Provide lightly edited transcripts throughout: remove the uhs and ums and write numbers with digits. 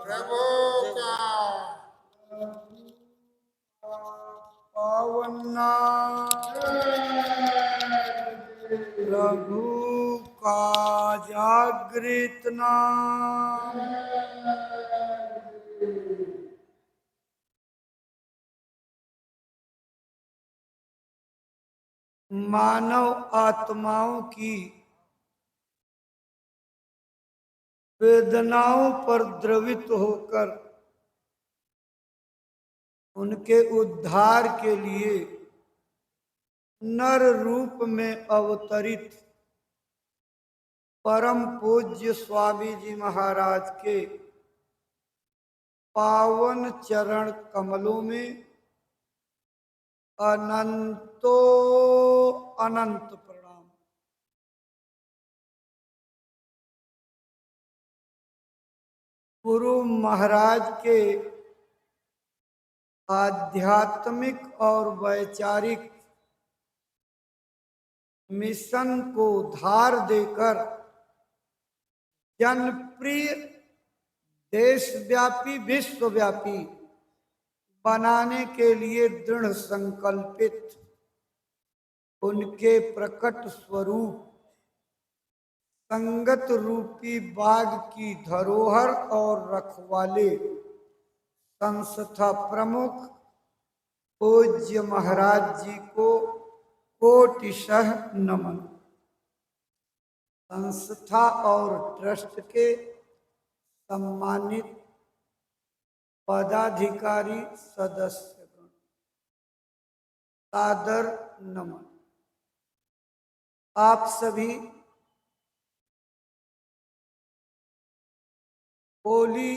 प्रभु का पावन प्रभु का जागृत नाम। मानव आत्माओं की वेदनाओं पर द्रवित होकर उनके उद्धार के लिए नर रूप में अवतरित परम पूज्य स्वामी जी महाराज के पावन चरण कमलों में अनंतो अनंत प्रणाम। गुरु महाराज के आध्यात्मिक और वैचारिक मिशन को धार देकर जनप्रिय देशव्यापी विश्वव्यापी बनाने के लिए दृढ़ संकल्पित उनके प्रकट स्वरूप संगत रूपी बाग की धरोहर और रखवाले संस्था प्रमुख पूज्य महाराज जी को कोटिशः नमन। संस्था और ट्रस्ट के सम्मानित पदाधिकारी सदस्यगण सादर नमन। आप सभी होली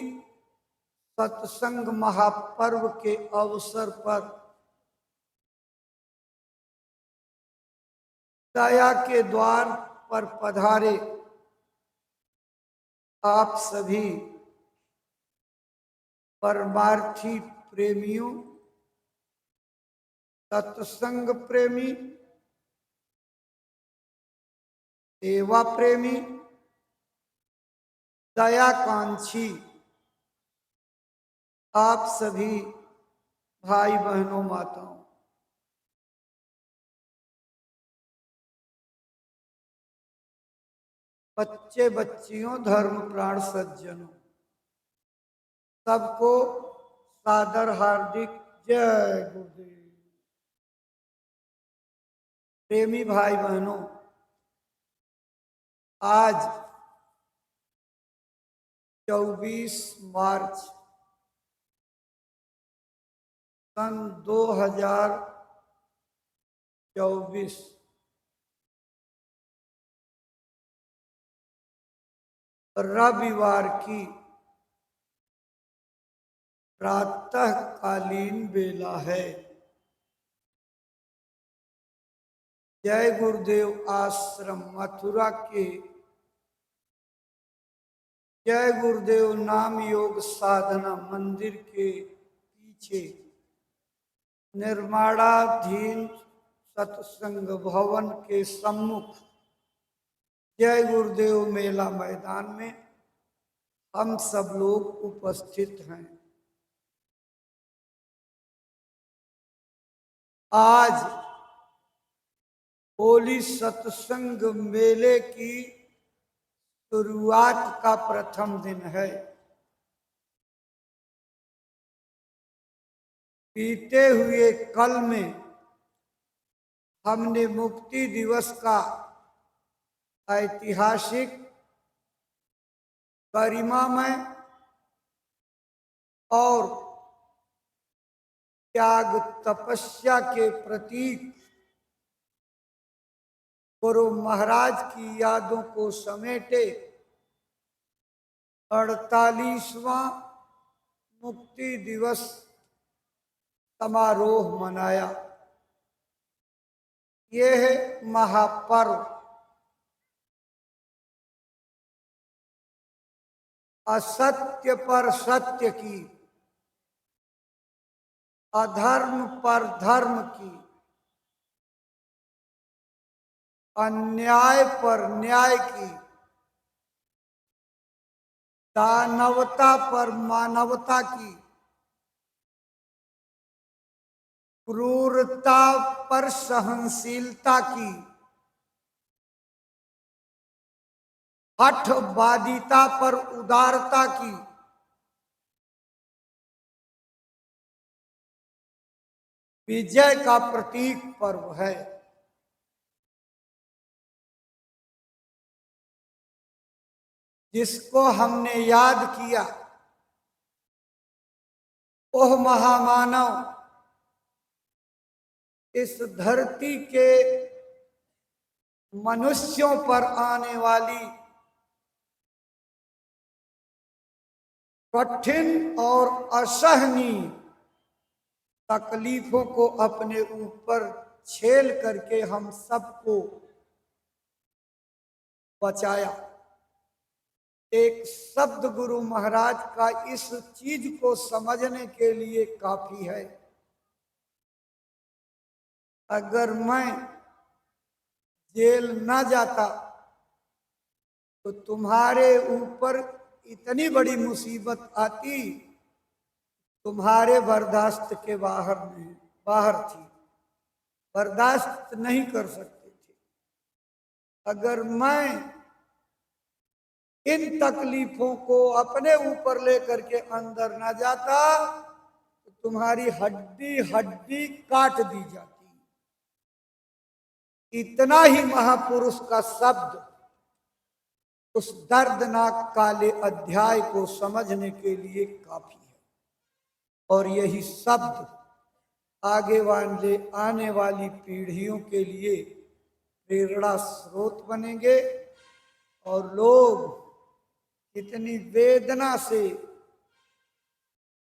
सत्संग महापर्व के अवसर पर दया के द्वार पर पधारे आप सभी परमार्थी प्रेमियों, सत्संग प्रेमी, सेवा प्रेमी, दयाकांक्षी आप सभी भाई बहनों माताओं, बच्चे बच्चियों, धर्म प्राण सज्जनों, सबको सादर हार्दिक जय गुरुदेव। प्रेमी भाई बहनों, आज 24 मार्च सन 2024 रविवार की प्रातःकालीन बेला है। जय गुरुदेव आश्रम मथुरा के जय गुरुदेव नाम योग साधना मंदिर के पीछे निर्माणाधीन सत्संग भवन के सम्मुख जय गुरुदेव मेला मैदान में हम सब लोग उपस्थित हैं। आज होली सत्संग मेले की शुरुआत का प्रथम दिन है। बीते हुए कल में हमने मुक्ति दिवस का ऐतिहासिक गरिमामय और त्याग तपस्या के प्रतीक गुरु महाराज की यादों को समेटे 48वां मुक्ति दिवस समारोह मनाया। यह महापर्व असत्य पर सत्य की, अधर्म पर धर्म की, अन्याय पर न्याय की, दानवता पर मानवता की, क्रूरता पर सहनशीलता की, हठवादिता पर उदारता की, विजय का प्रतीक पर्व है। जिसको हमने याद किया, ओह महामानव इस धरती के मनुष्यों पर आने वाली कठिन और असहनीय तकलीफों को अपने ऊपर झेल करके हम सबको बचाया। एक शब्द गुरु महाराज का इस चीज को समझने के लिए काफी है। अगर मैं जेल न जाता तो तुम्हारे ऊपर इतनी बड़ी मुसीबत आती, तुम्हारे बर्दाश्त के बाहर थी, बर्दाश्त नहीं कर सकते थे। अगर मैं इन तकलीफों को अपने ऊपर लेकर के अंदर न जाता तो तुम्हारी हड्डी हड्डी काट दी जाती। इतना ही महापुरुष का शब्द उस दर्दनाक काले अध्याय को समझने के लिए काफी है। और यही शब्द आने वाली पीढ़ियों के लिए प्रेरणा स्रोत बनेंगे और लोग कितनी वेदना से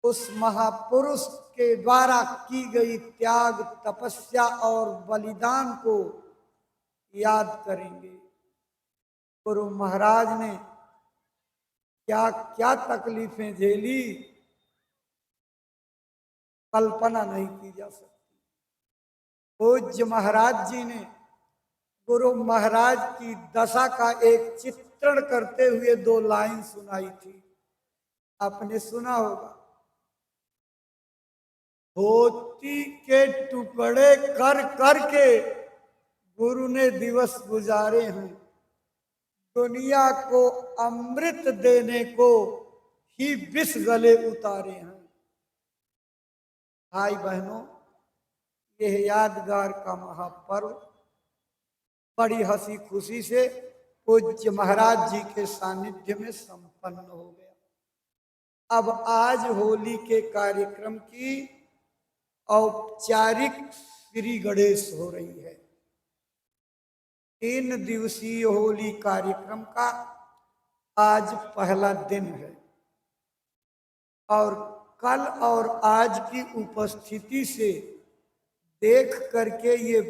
उस महापुरुष के द्वारा की गई त्याग तपस्या और बलिदान को याद करेंगे। गुरु महाराज ने क्या क्या तकलीफें झेली, कल्पना नहीं की जा सकती। पूज्य महाराज जी ने गुरु महाराज की दशा का एक चित्रण करते हुए 2 लाइन सुनाई थी, आपने सुना होगा। धोती के टुकड़े कर करके गुरु ने दिवस गुजारे हैं, दुनिया को अमृत देने को ही विष गले उतारे हैं। भाई बहनों, यह यादगार का महापर्व बड़ी हंसी खुशी से पूज्य महाराज जी के सानिध्य में संपन्न हो गया। अब आज होली के कार्यक्रम की औपचारिक श्री गणेश हो रही है। 3 दिवसीय होली कार्यक्रम का आज पहला दिन है और कल और आज की उपस्थिति से देख करके ये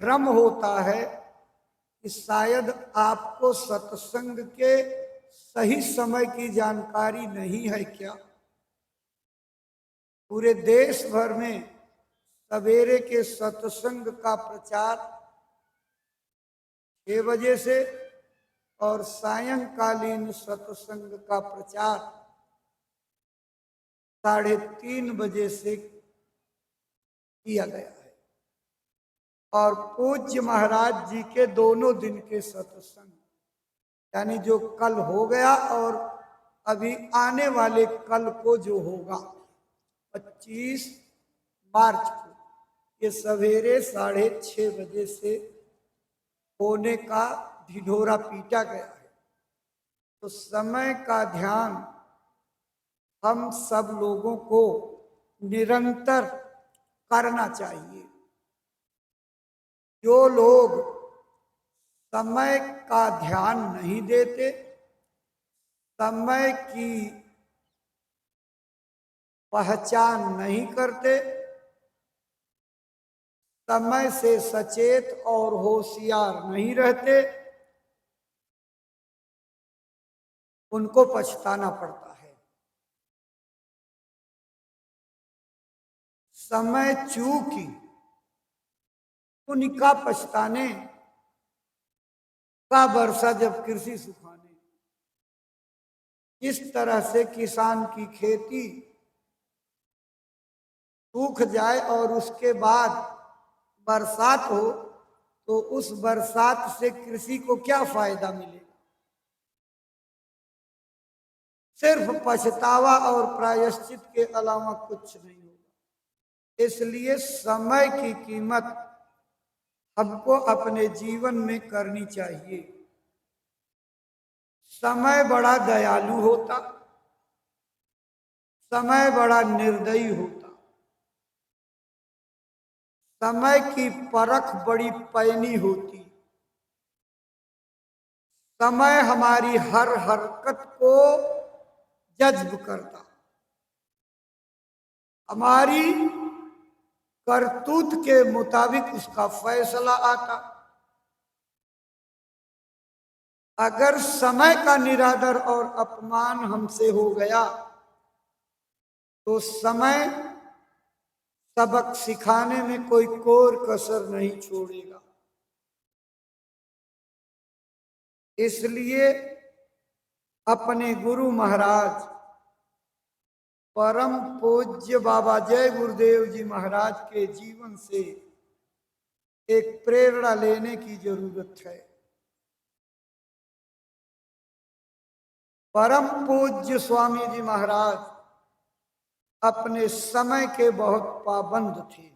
भ्रम होता है कि शायद आपको सत्संग के सही समय की जानकारी नहीं है क्या। पूरे देश भर में सवेरे के सत्संग का प्रचार 6 बजे से और सायंकालीन सत्संग का प्रचार 3:30 बजे से किया गया है। और पूज्य महाराज जी के दोनों दिन के सत्संग, यानी जो कल हो गया और अभी आने वाले कल को जो होगा 25 मार्च को, ये सवेरे 6:30 बजे से होने का ढिढोरा पीटा गया है। तो समय का ध्यान हम सब लोगों को निरंतर करना चाहिए। जो लोग समय का ध्यान नहीं देते, समय की पहचान नहीं करते, समय से सचेत और होशियार नहीं रहते, उनको पछताना पड़ता है। समय चूकी उनका पछताने का वर्षा जब कृषि सुखाने। इस तरह से किसान की खेती सूख जाए और उसके बाद बरसात हो, तो उस बरसात से कृषि को क्या फायदा मिलेगा? सिर्फ पछतावा और प्रायश्चित के अलावा कुछ नहीं होगा। इसलिए समय की कीमत हमको अपने जीवन में करनी चाहिए। समय बड़ा दयालु होता, समय बड़ा निर्दयी होता, समय की परख बड़ी पैनी होती, समय हमारी हर हरकत को जज्ब करता, हमारी करतूत के मुताबिक उसका फैसला आता। अगर समय का निरादर और अपमान हमसे हो गया तो समय सबक सिखाने में कोई कोर कसर नहीं छोड़ेगा। इसलिए अपने गुरु महाराज परम पूज्य बाबा जय गुरुदेव जी महाराज के जीवन से एक प्रेरणा लेने की जरूरत है। परम पूज्य स्वामी जी महाराज अपने समय के बहुत पाबंद थे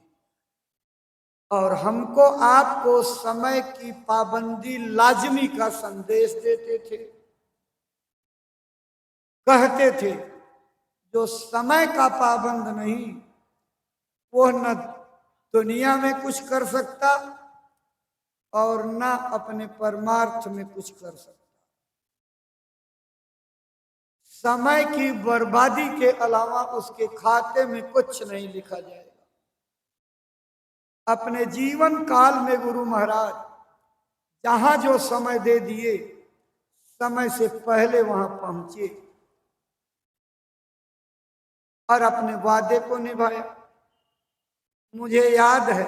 और हमको आपको समय की पाबंदी लाजमी का संदेश देते थे। कहते थे जो समय का पाबंद नहीं, वो न दुनिया में कुछ कर सकता और न अपने परमार्थ में कुछ कर सकता। समय की बर्बादी के अलावा उसके खाते में कुछ नहीं लिखा जाएगा। अपने जीवन काल में गुरु महाराज जहां जो समय दे दिए, समय से पहले वहां पहुंचे और अपने वादे को निभाया। मुझे याद है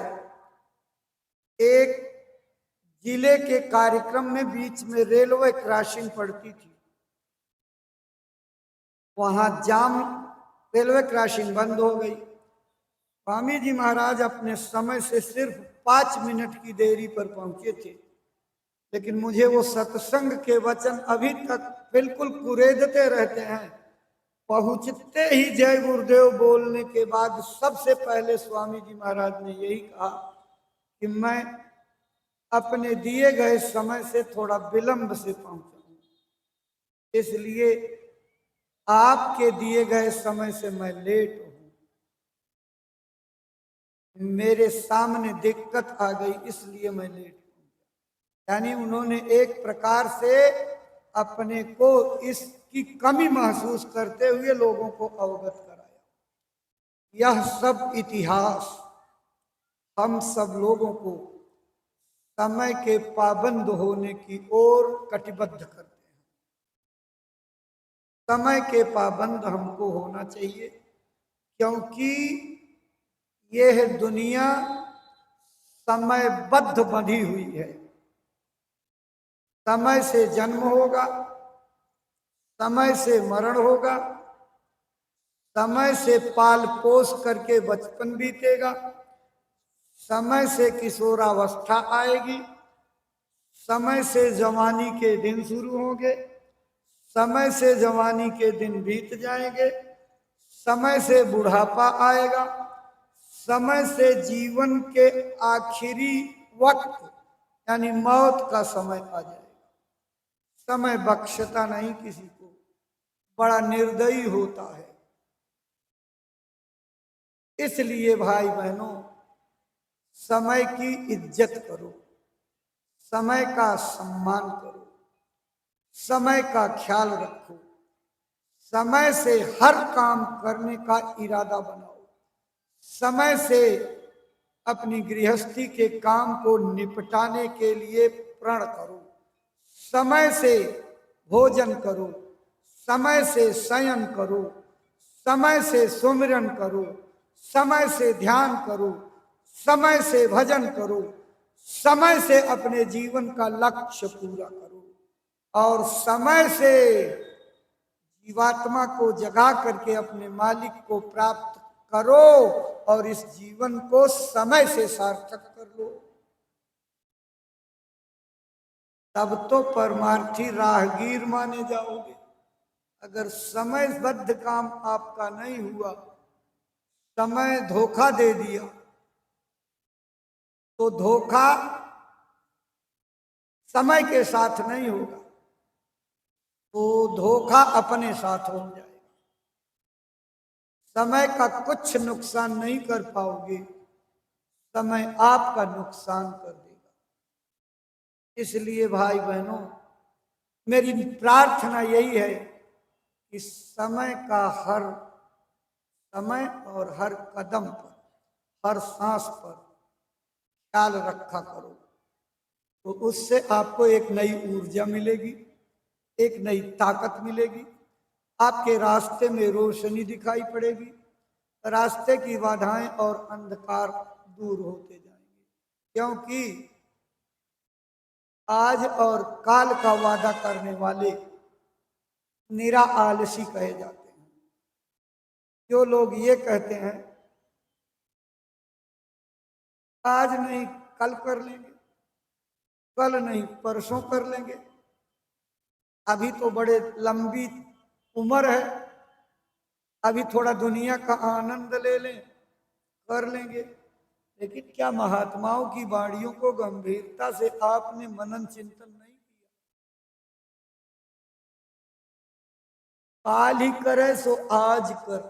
एक जिले के कार्यक्रम में बीच में रेलवे क्रॉसिंग पड़ती थी, वहां जाम, रेलवे क्रॉसिंग बंद हो गई। स्वामी जी महाराज अपने समय से सिर्फ 5 मिनट की देरी पर पहुंचे थे, लेकिन मुझे वो सत्संग के वचन अभी तक बिल्कुल कुरेदते रहते हैं। पहुंचते ही जय गुरुदेव बोलने के बाद सबसे पहले स्वामी जी महाराज ने यही कहा कि मैं अपने दिए गए समय से थोड़ा विलंब से पहुंचा, इसलिए आपके दिए गए समय से मैं लेट हूं, मेरे सामने दिक्कत आ गई इसलिए मैं लेट हूं। यानी उन्होंने एक प्रकार से अपने को इसकी कमी महसूस करते हुए लोगों को अवगत कराया। यह सब इतिहास हम सब लोगों को समय के पाबंद होने की ओर कटिबद्ध करते हैं। समय के पाबंद हमको होना चाहिए, क्योंकि यह दुनिया समयबद्ध बंधी हुई है। समय से जन्म होगा, समय से मरण होगा, समय से पाल पोस करके बचपन बीतेगा, समय से किशोरावस्था आएगी, समय से जवानी के दिन शुरू होंगे, समय से जवानी के दिन बीत जाएंगे, समय से बुढ़ापा आएगा, समय से जीवन के आखिरी वक्त यानी मौत का समय आ जाएगा। समय बख्शता नहीं किसी को, बड़ा निर्दयी होता है। इसलिए भाई बहनों, समय की इज्जत करो, समय का सम्मान करो, समय का ख्याल रखो, समय से हर काम करने का इरादा बनाओ, समय से अपनी गृहस्थी के काम को निपटाने के लिए प्रण करो, समय से भोजन करो, समय से शयन करो, समय से सुमिरन करो, समय से ध्यान करो, समय से भजन करो, समय से अपने जीवन का लक्ष्य पूरा करो और समय से जीवात्मा को जगा करके अपने मालिक को प्राप्त करो और इस जीवन को समय से सार्थक कर लो। तब तो परमार्थी राहगीर माने जाओगे। अगर समयबद्ध काम आपका नहीं हुआ, समय धोखा दे दिया, तो धोखा समय के साथ नहीं होगा, तो धोखा अपने साथ हो जाएगा। समय का कुछ नुकसान नहीं कर पाओगे, समय आपका नुकसान कर देगा। इसलिए भाई बहनों, मेरी प्रार्थना यही है कि समय का हर समय और हर कदम पर, हर सांस पर ख्याल रखा करो, तो उससे आपको एक नई ऊर्जा मिलेगी, एक नई ताकत मिलेगी, आपके रास्ते में रोशनी दिखाई पड़ेगी, रास्ते की बाधाएं और अंधकार दूर होते जाएंगे। क्योंकि आज और काल का वादा करने वाले निरा आलसी कहे जाते हैं। जो लोग ये कहते हैं आज नहीं कल कर लेंगे, कल नहीं परसों कर लेंगे, अभी तो बड़े लंबी उम्र है, अभी थोड़ा दुनिया का आनंद ले लें, कर लेंगे। लेकिन क्या महात्माओं की वाणियों को गंभीरता से आपने मनन चिंतन नहीं किया? काल ही करे सो आज कर,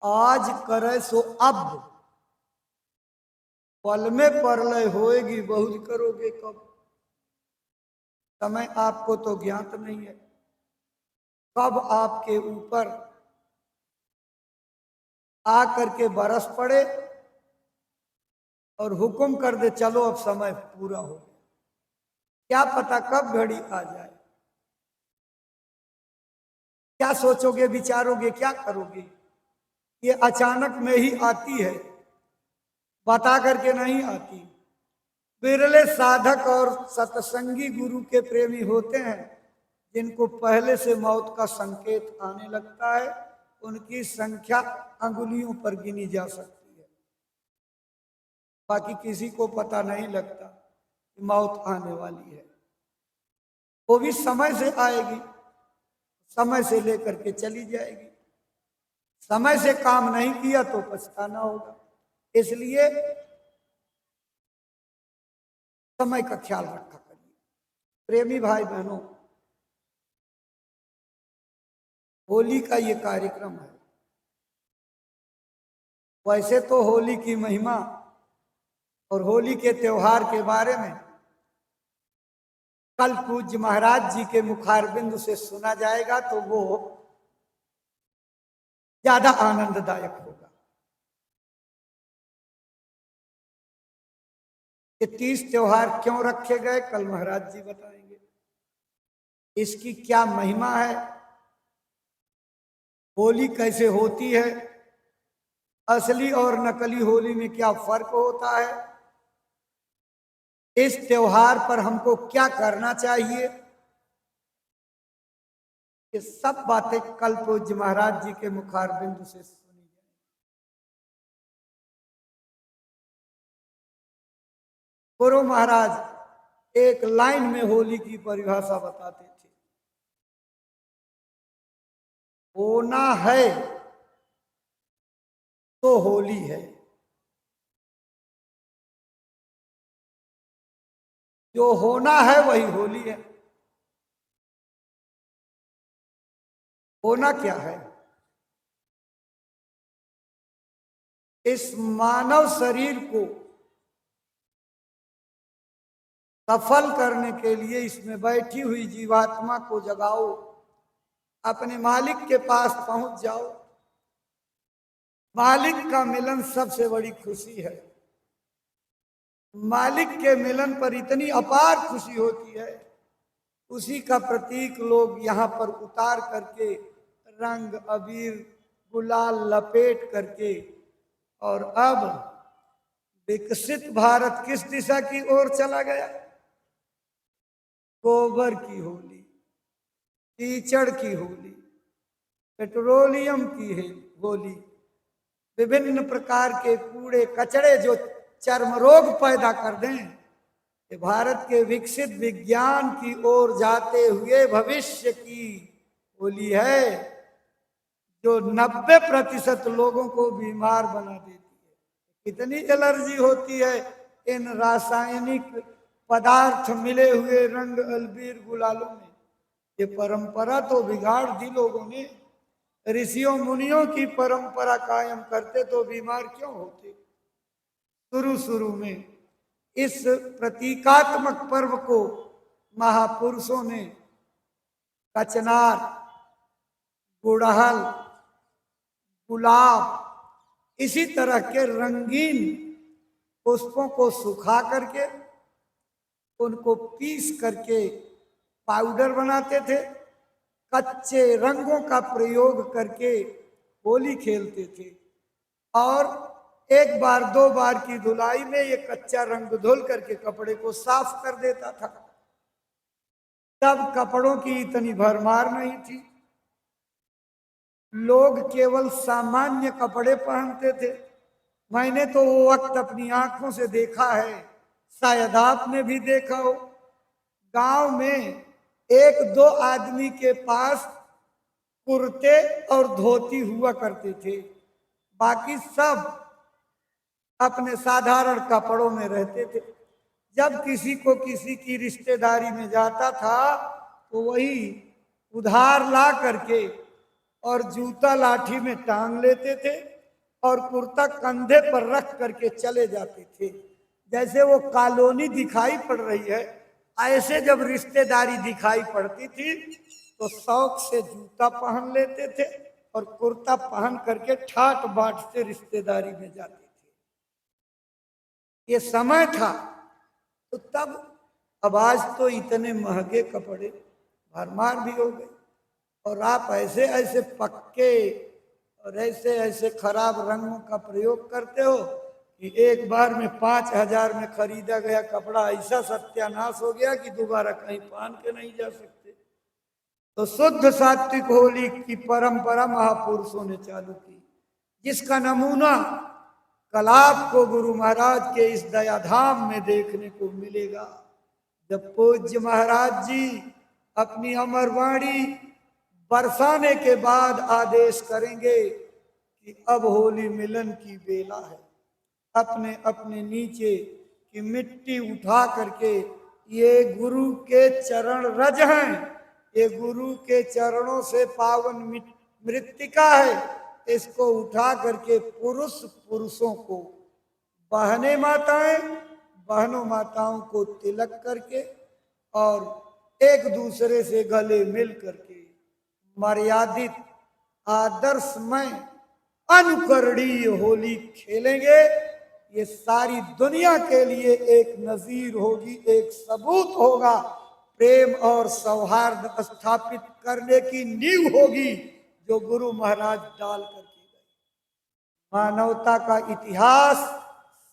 आज करे सो अब, पल में परलय होएगी, बहुत करोगे कब। समय आपको तो ज्ञात नहीं है, कब आपके ऊपर आ करके बरस पड़े और हुक्म कर दे चलो अब समय पूरा हो गया। क्या पता कब घड़ी आ जाए। क्या सोचोगे, विचारोगे, क्या करोगे? ये अचानक में ही आती है, बता करके नहीं आती। बिरले साधक और सत्संगी गुरु के प्रेमी होते हैं जिनको पहले से मौत का संकेत आने लगता है। उनकी संख्या अंगुलियों पर गिनी जा सकती है, बाकी किसी को पता नहीं लगता कि मौत आने वाली है। वो भी समय से आएगी, समय से लेकर के चली जाएगी। समय से काम नहीं किया तो पछताना होगा। इसलिए समय का ख्याल रखा करिए। प्रेमी भाई बहनों, होली का ये कार्यक्रम है। वैसे तो होली की महिमा और होली के त्योहार के बारे में कल पूज्य महाराज जी के मुखारबिंद से सुना जाएगा तो वो ज्यादा आनंददायक होगा। ये 30 त्योहार क्यों रखे गए, कल महाराज जी बताएंगे। इसकी क्या महिमा है, होली कैसे होती है, असली और नकली होली में क्या फर्क होता है, इस त्योहार पर हमको क्या करना चाहिए, ये सब बातें कल पूज्य महाराज जी के मुखारबिंद से सुनी जाए। गुरु महाराज एक लाइन में होली की परिभाषा बताते थे, होना है तो होली है, जो होना है वही होली है। होना क्या है? इस मानव शरीर को सफल करने के लिए इसमें बैठी हुई जीवात्मा को जगाओ, अपने मालिक के पास पहुंच जाओ। मालिक का मिलन सबसे बड़ी खुशी है। मालिक के मिलन पर इतनी अपार खुशी होती है, उसी का प्रतीक लोग यहाँ पर उतार करके रंग अबीर गुलाल लपेट करके, और अब विकसित भारत किस दिशा की ओर चला गया? गोबर की होली, कीचड़ की होली, पेट्रोलियम की है होली, विभिन्न प्रकार के कूड़े कचरे जो चर्म रोग पैदा कर दें। कि भारत के विकसित विज्ञान की ओर जाते हुए भविष्य की होली है, जो 90% लोगों को बीमार बना देती है। कितनी एलर्जी होती है इन रासायनिक पदार्थ मिले हुए रंग अबीर गुलालों में। ये परंपरा तो बिगाड़ दी लोगों ने। ऋषियों मुनियों की परंपरा कायम करते तो बीमार क्यों होते? शुरू शुरू में इस प्रतीकात्मक पर्व को महापुरुषों ने कचनार, गुड़हल, गुलाब, इसी तरह के रंगीन पुष्पों को सुखा करके उनको पीस करके पाउडर बनाते थे। कच्चे रंगों का प्रयोग करके होली खेलते थे, और एक बार दो बार की धुलाई में ये कच्चा रंग धुल करके कपड़े को साफ कर देता था। तब कपड़ों की इतनी भरमार नहीं थी, लोग केवल सामान्य कपड़े पहनते थे। मैंने तो वो वक्त अपनी आंखों से देखा है, शायद आपने भी देखा हो। गांव में एक दो आदमी के पास कुर्ते और धोती हुआ करते थे, बाकी सब अपने साधारण कपड़ों में रहते थे। जब किसी को किसी की रिश्तेदारी में जाता था तो वही उधार ला करके और जूता लाठी में टांग लेते थे और कुर्ता कंधे पर रख करके चले जाते थे। जैसे वो कॉलोनी दिखाई पड़ रही है, ऐसे जब रिश्तेदारी दिखाई पड़ती थी तो शौक से जूता पहन लेते थे और कुर्ता पहन करके ठाट बाट से रिश्तेदारी में जाते थे। ये समय था। तो तब, अब आज तो इतने महंगे कपड़े भरमार भी हो गए, और आप ऐसे ऐसे पक्के और ऐसे ऐसे खराब रंगों का प्रयोग करते हो कि एक बार में 5,000 में खरीदा गया कपड़ा ऐसा सत्यानाश हो गया कि दोबारा कहीं पहन के नहीं जा सकते। तो शुद्ध सात्विक होली की परंपरा महापुरुषों ने चालू की, जिसका नमूना कल आपको गुरु महाराज के इस दयाधाम में देखने को मिलेगा, जब पूज्य महाराज जी अपनी अमरवाणी बरसाने के बाद आदेश करेंगे कि अब होली मिलन की बेला है। अपने अपने नीचे की मिट्टी उठा करके, ये गुरु के चरण रज हैं, ये गुरु के चरणों से पावन मृत्तिका है, इसको उठा करके पुरुषों को, बहनों माताओं को तिलक करके और एक दूसरे से गले मिल करके मर्यादित आदर्शमय अनुकरणीय होली खेलेंगे। ये सारी दुनिया के लिए एक नजीर होगी, एक सबूत होगा, प्रेम और सौहार्द स्थापित करने की नींव होगी जो गुरु महाराज डाल करके गए। मानवता का इतिहास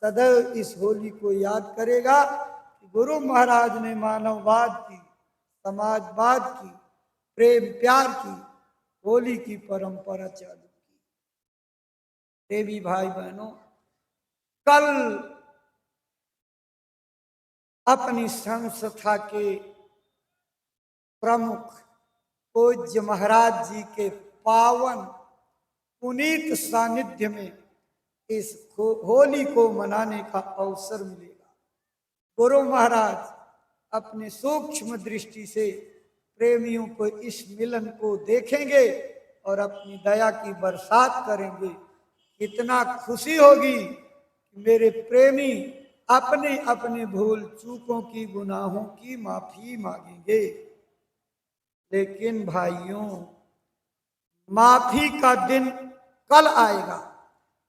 सदैव इस होली को याद करेगा कि गुरु महाराज ने मानववाद की, समाजवाद की, प्रेम प्यार की होली की परंपरा चालू की। देवी भाई बहनों, कल अपनी संस्था के प्रमुख पूज्य महाराज जी के पावन पुनीत सानिध्य में इस होली को मनाने का अवसर मिलेगा। गुरु महाराज अपने सूक्ष्म दृष्टि से प्रेमियों को इस मिलन को देखेंगे और अपनी दया की बरसात करेंगे कितना खुशी होगी कि मेरे प्रेमी अपने अपने भूल चूकों की गुनाहों की माफी मांगेंगे। लेकिन भाइयों, माफी का दिन कल आएगा,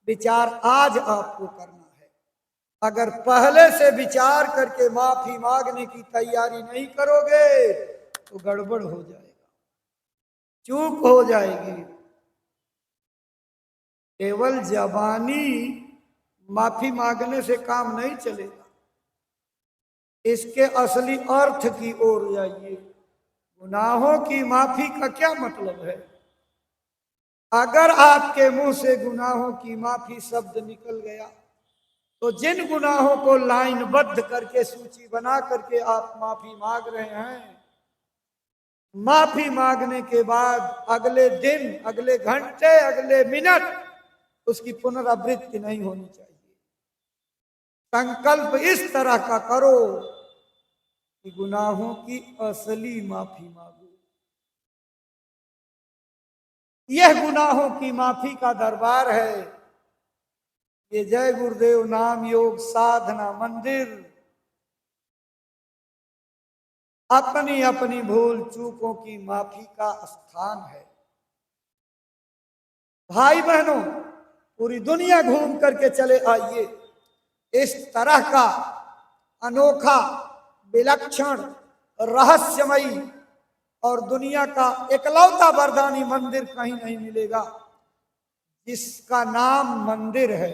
विचार आज आपको करना है। अगर पहले से विचार करके माफी मांगने की तैयारी नहीं करोगे तो गड़बड़ हो जाएगा, चूक हो जाएगी। केवल जबानी माफी मांगने से काम नहीं चलेगा, इसके असली अर्थ की ओर जाइए। गुनाहों की माफी का क्या मतलब है? अगर आपके मुंह से गुनाहों की माफी शब्द निकल गया तो जिन गुनाहों को लाइनबद्ध करके सूची बना करके आप माफी मांग रहे हैं, माफी मांगने के बाद अगले दिन, अगले घंटे, अगले मिनट उसकी पुनरावृत्ति नहीं होनी चाहिए। संकल्प इस तरह का करो कि गुनाहों की असली माफी मांगो। यह गुनाहों की माफी का दरबार है। ये जय गुरुदेव नाम योग साधना मंदिर अपनी अपनी भूल चूकों की माफी का स्थान है। भाई बहनों, पूरी दुनिया घूम करके चले आइए। इस तरह का अनोखा, विलक्षण, रहस्यमयी और दुनिया का एकलौता वरदानी मंदिर कहीं नहीं मिलेगा जिसका नाम मंदिर है।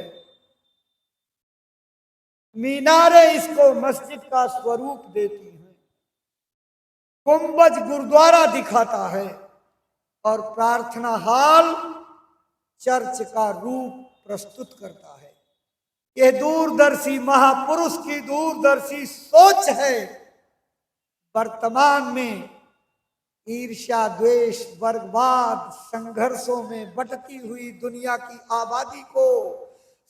मीनारें इसको मस्जिद का स्वरूप देती हैं, गुंबज गुरुद्वारा दिखाता है और प्रार्थना हॉल चर्च का रूप प्रस्तुत करता है। यह दूरदर्शी महापुरुष की दूरदर्शी सोच है। वर्तमान में ईर्ष्या, द्वेष, वर्गवाद, संघर्षों में बटती हुई दुनिया की आबादी को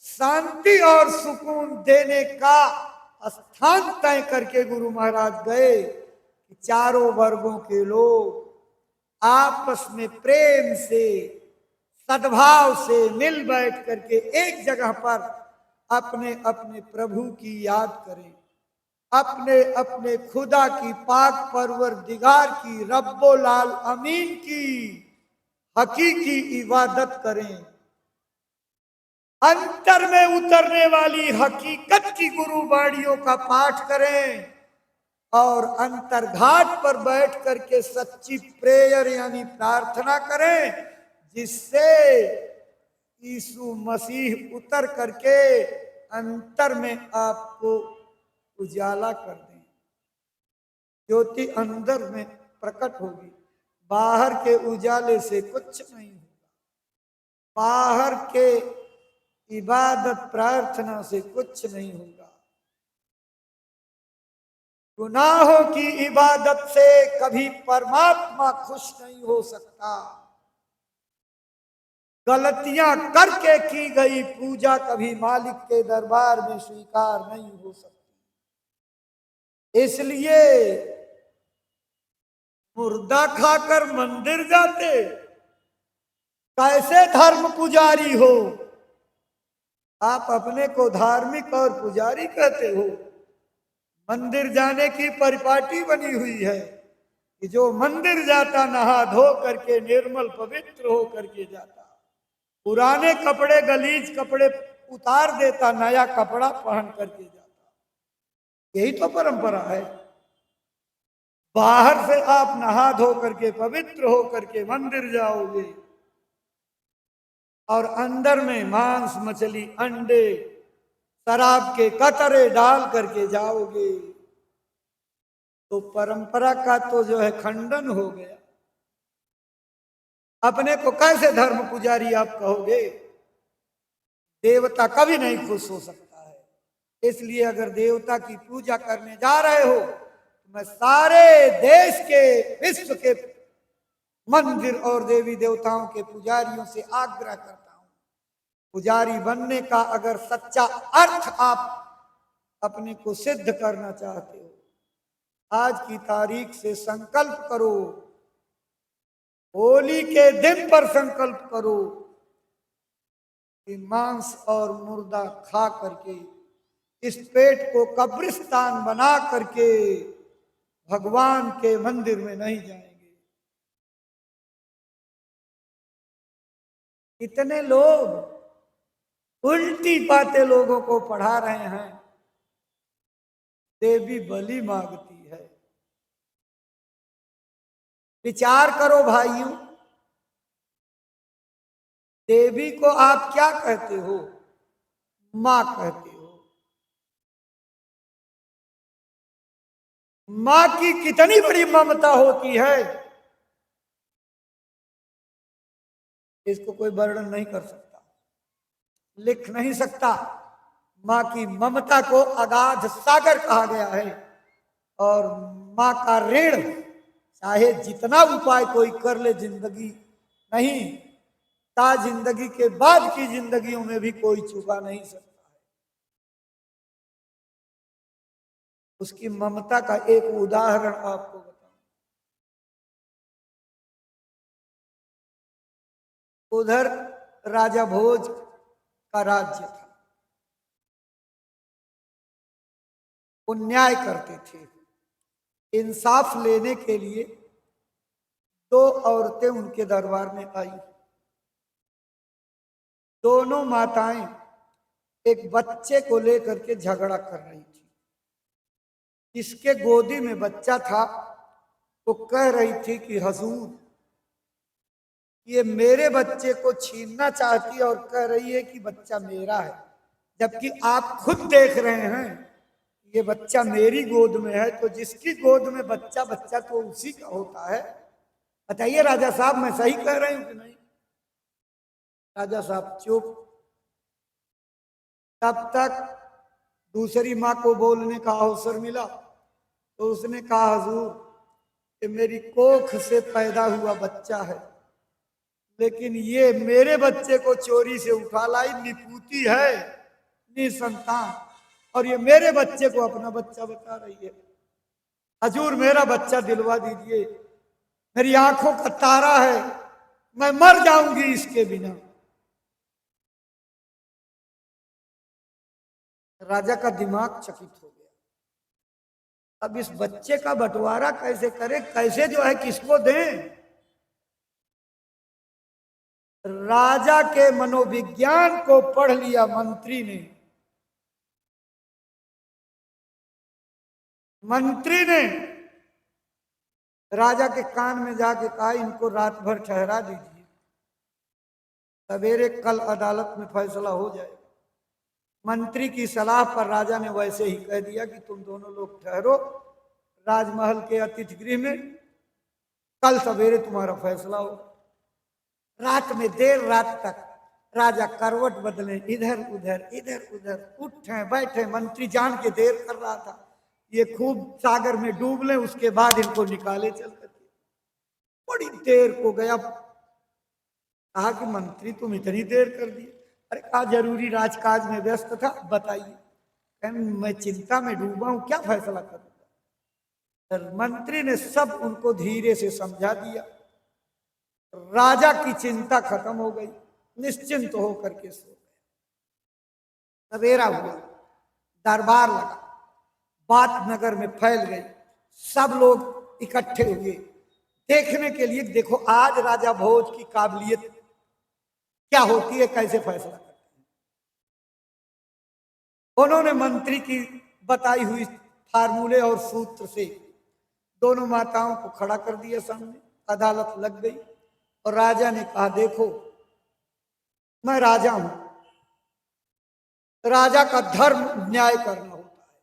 शांति और सुकून देने का स्थान तय करके गुरु महाराज गए कि चारों वर्गों के लोग आपस में प्रेम से, सद्भाव से मिल बैठ करके एक जगह पर अपने अपने प्रभु की याद करें, अपने अपने खुदा की, पाक परवरदिगार की, रब्बो लाल अमीन की हकीकी इबादत करें। अंतर में उतरने वाली हकीकत की गुरुवाणियों का पाठ करें और अंतरघाट पर बैठ करके सच्ची प्रेयर यानी प्रार्थना करें, जिससे यीशु मसीह उतर करके अंतर में आपको उजाला कर दें। ज्योति अंदर में प्रकट होगी, बाहर के उजाले से कुछ नहीं होगा, बाहर के इबादत प्रार्थना से कुछ नहीं होगा। गुनाहों की इबादत से कभी परमात्मा खुश नहीं हो सकता। गलतियां करके की गई पूजा कभी मालिक के दरबार में स्वीकार नहीं हो सकती। इसलिए मुर्दा खाकर मंदिर जाते, कैसे धर्म पुजारी हो? आप अपने को धार्मिक और पुजारी कहते हो। मंदिर जाने की परिपाटी बनी हुई है कि जो मंदिर जाता नहा धो करके निर्मल पवित्र हो करके जाता, पुराने कपड़े, गलीज कपड़े उतार देता, नया कपड़ा पहन करके जाता। यही तो परंपरा है। बाहर से आप नहा धो करके पवित्र हो करके मंदिर जाओगे और अंदर में मांस, मछली, अंडे, शराब के कतरे डाल करके जाओगे तो परंपरा का तो जो है खंडन हो गया। अपने को कैसे धर्म पुजारी आप कहोगे? देवता कभी नहीं खुश हो सकता है। इसलिए अगर देवता की पूजा करने जा रहे हो तो मैं सारे देश के, विश्व के मंदिर और देवी देवताओं के पुजारियों से आग्रह करता हूं, पुजारी बनने का अगर सच्चा अर्थ आप अपने को सिद्ध करना चाहते हो, आज की तारीख से संकल्प करो, होली के दिन पर संकल्प करो कि मांस और मुर्दा खा करके इस पेट को कब्रिस्तान बना करके भगवान के मंदिर में नहीं जाएंगे। इतने लोग उल्टी बातें लोगों को पढ़ा रहे हैं। देवी बलि मांगती है। विचार करो भाइयों, देवी को आप क्या कहते हो? मां कहते हो। मां की कितनी बड़ी ममता होती है, इसको कोई वर्णन नहीं कर सकता, लिख नहीं सकता। मां की ममता को अगाध सागर कहा गया है। और मां का ऋण चाहे जितना उपाय कोई कर ले, जिंदगी नहीं ता जिंदगी के बाद की जिंदगियों में भी कोई चुका नहीं सकता है। उसकी ममता का एक उदाहरण आपको बताऊं। उधर राजा भोज का राज्य था। वो न्याय करते थे। इंसाफ लेने के लिए दो औरतें उनके दरबार में आई। दोनों माताएं एक बच्चे को लेकर के झगड़ा कर रही थी। जिसके गोदी में बच्चा था वो कह रही थी कि हुजूर, ये मेरे बच्चे को छीनना चाहती है और कह रही है कि बच्चा मेरा है, जबकि आप खुद देख रहे हैं ये बच्चा मेरी गोद में है। तो जिसकी गोद में बच्चा बच्चा तो उसी का होता है। बताइए राजा साहब, मैं सही कह रही हूं कि नहीं? राजा साहब चुप। तब तक दूसरी माँ को बोलने का अवसर मिला तो उसने कहा, हुजूर, ये मेरी कोख से पैदा हुआ बच्चा है, लेकिन ये मेरे बच्चे को चोरी से उठा लाई, निपूती है, निसंतान, और ये मेरे बच्चे को अपना बच्चा बता रही है। हुजूर, मेरा बच्चा दिलवा दीजिए, मेरी आंखों का तारा है, मैं मर जाऊंगी इसके बिना। राजा का दिमाग चकित हो गया। अब इस बच्चे का बंटवारा कैसे करें, कैसे जो है किसको दें? राजा के मनोविज्ञान को पढ़ लिया मंत्री ने। मंत्री ने राजा के कान में जाके कहा, इनको रात भर ठहरा दीजिए, सवेरे कल अदालत में फैसला हो जाएगा। मंत्री की सलाह पर राजा ने वैसे ही कह दिया कि तुम दोनों लोग ठहरो राजमहल के अतिथि गृह में, कल सवेरे तुम्हारा फैसला हो। रात में देर रात तक राजा करवट बदले, इधर उधर उठे बैठे। मंत्री जान के देर कर रहा था, ये खूब सागर में डूब ले, उसके बाद इनको निकाले चल करके। बड़ी देर को गया। कहा कि मंत्री तुम इतनी देर कर दी? अरे कहा जरूरी राजकाज में व्यस्त था, बताइए। मैं चिंता में डूबा हूं, क्या फैसला करूंगा? मंत्री ने सब उनको धीरे से समझा दिया। राजा की चिंता खत्म हो गई, निश्चिंत होकर के सो गए। सवेरा हुआ, दरबार लगा, बात नगर में फैल गई। सब लोग इकट्ठे हुए देखने के लिए, देखो आज राजा भोज की काबिलियत क्या होती है, कैसे फैसला करते हैं। उन्होंने मंत्री की बताई हुई फार्मूले और सूत्र से दोनों माताओं को खड़ा कर दिया सामने। अदालत लग गई और राजा ने कहा, देखो मैं राजा हूं, राजा का धर्म न्याय करना होता है,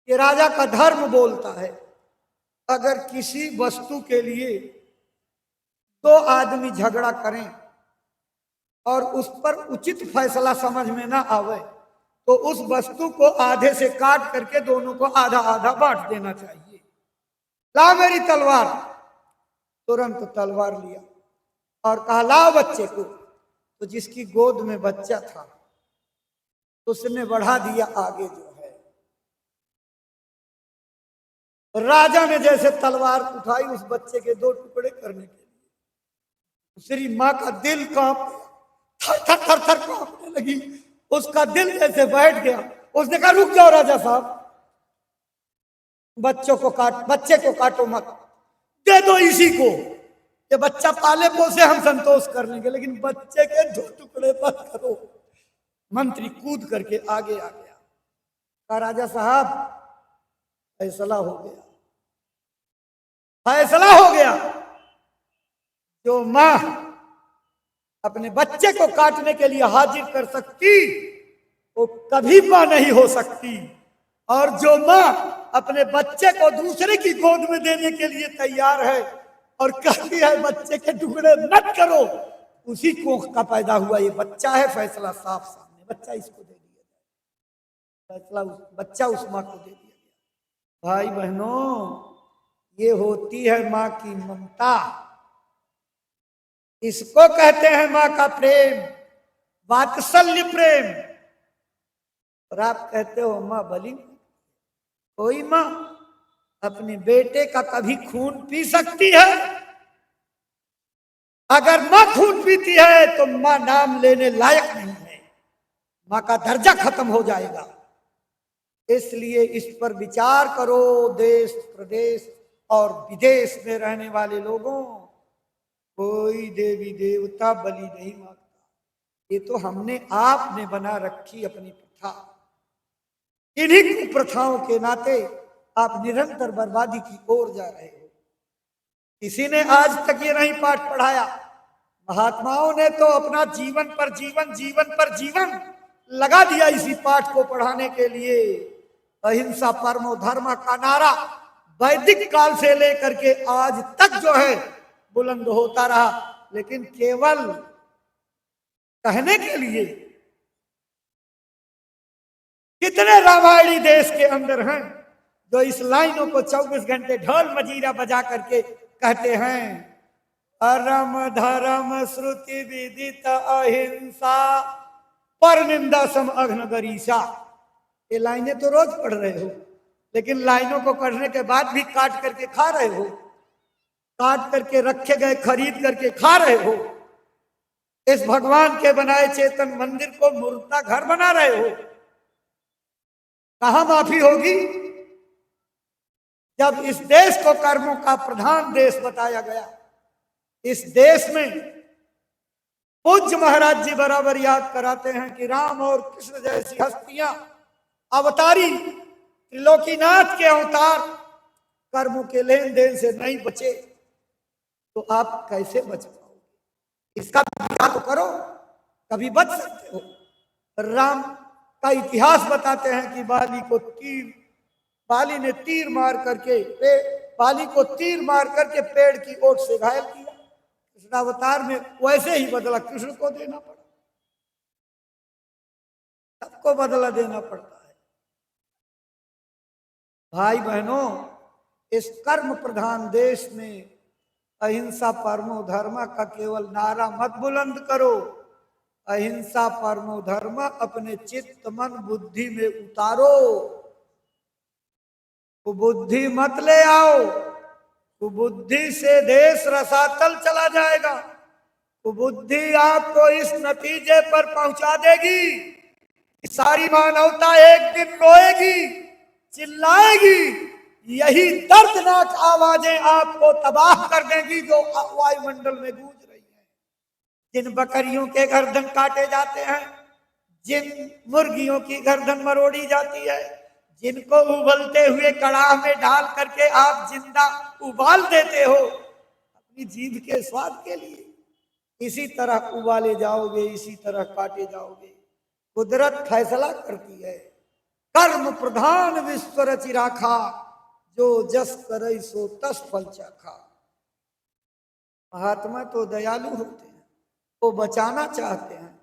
ये राजा का धर्म बोलता है। अगर किसी वस्तु के लिए दो आदमी झगड़ा करें और उस पर उचित फैसला समझ में ना आवे तो उस वस्तु को आधे से काट करके दोनों को आधा आधा बांट देना चाहिए। ला मेरी तलवार। तुरंत तलवार लिया और कहा, लाओ बच्चे को। तो जिसकी गोद में बच्चा था उसने बढ़ा दिया आगे जो है। राजा ने जैसे तलवार उठाई उस बच्चे के दो टुकड़े करने के लिए, दूसरी मां का दिल कांप गया, थर थर थर थर कांपने लगी, उसका दिल जैसे बैठ गया। उसने कहा रुक जाओ राजा साहब, बच्चे को काटो मत, दे दो इसी को, ये बच्चा पाले पोसे हम संतोष कर लेंगे, लेकिन बच्चे के 2 टुकड़े मत करो। मंत्री कूद करके आगे आ गया, कहा राजा साहब फैसला हो गया, फैसला हो गया। जो मां अपने बच्चे को काटने के लिए हाजिर कर सकती वो कभी मां नहीं हो सकती, और जो मां अपने बच्चे को दूसरे की गोद में देने के लिए तैयार है और कहती है बच्चे के टुकड़े मत करो, उसी कोख का पैदा हुआ ये बच्चा है। फैसला साफ सामने, बच्चा इसको दे दिया, फैसला बच्चा उस मां को दे दिया गया। भाई बहनों, ये होती है मां की ममता, इसको कहते हैं मां का प्रेम, वात्सल्य प्रेम। और आप कहते हो मां बलि, कोई मां अपने बेटे का कभी खून पी सकती है? अगर मां खून पीती है तो मां नाम लेने लायक नहीं है, मां का दर्जा खत्म हो जाएगा। इसलिए इस पर विचार करो, देश प्रदेश और विदेश में रहने वाले लोगों। कोई देवी देवता बलि नहीं मांगता, ये तो हमने आपने बना रखी अपनी प्रथा। इन्हीं प्रथाओं के नाते आप निरंतर बर्बादी की ओर जा रहे हो। किसी ने आज तक ये नहीं पाठ पढ़ाया, महात्माओं ने तो अपना जीवन पर जीवन, जीवन पर जीवन लगा दिया इसी पाठ को पढ़ाने के लिए। अहिंसा परमो धर्म का नारा वैदिक काल से लेकर के आज तक जो है बुलंद होता रहा, लेकिन केवल कहने के लिए। कितने रामायणी देश के अंदर हैं जो इस लाइनों को 24 घंटे ढोल मजीरा बजा करके कहते हैं, परम धर्म श्रुति विदित अहिंसा पर निंदा सम अघ्न गरीसा। ये लाइनें तो रोज पढ़ रहे हो, लेकिन लाइनों को पढ़ने के बाद भी काट करके खा रहे हो, काट करके रखे गए खरीद करके खा रहे हो। इस भगवान के बनाए चेतन मंदिर को मूर्ता घर बना रहे हो। कहां माफी होगी? जब इस देश को कर्मों का प्रधान देश बताया गया, इस देश में पूज्य महाराज जी बराबर याद कराते हैं कि राम और कृष्ण जैसी हस्तियां, अवतारी त्रिलोकीनाथ के अवतार कर्मों के लेन देन से नहीं बचे, तो आप कैसे बच पाओगे? इसका विचार तो करो, कभी बच सकते हो। राम का इतिहास बताते हैं कि बाली ने तीर मार करके बाली को तीर मार करके पेड़ की ओट से घायल किया। कृष्णावतार में वैसे ही बदला कृष्ण को देना पड़ा, सबको बदला देना पड़ता है। भाई बहनों, इस कर्म प्रधान देश में अहिंसा परमो धर्म का केवल नारा मत बुलंद करो। अहिंसा परमो धर्म अपने चित्त मन बुद्धि में उतारो। कुबुद्धि मत ले आओ, कुबुद्धि से देश रसातल चला जाएगा। कुबुद्धि आपको इस नतीजे पर पहुंचा देगी, सारी मानवता एक दिन रोएगी, चिल्लाएगी। यही दर्दनाक आवाजें आपको तबाह कर देंगी जो वायुमंडल में गूंज रही है। जिन बकरियों के गर्दन काटे जाते हैं, जिन मुर्गियों की गर्दन मरोड़ी जाती है, जिनको उबलते हुए कड़ाह में डाल करके आप जिंदा उबाल देते हो अपनी जीभ के स्वाद के लिए, इसी तरह उबाले जाओगे, इसी तरह काटे जाओगे। कुदरत फैसला करती है। कर्म प्रधान विश्व रचि राखा, जो जस करे सो तस फल चाखा। महात्मा तो दयालु होते हैं, वो बचाना चाहते हैं,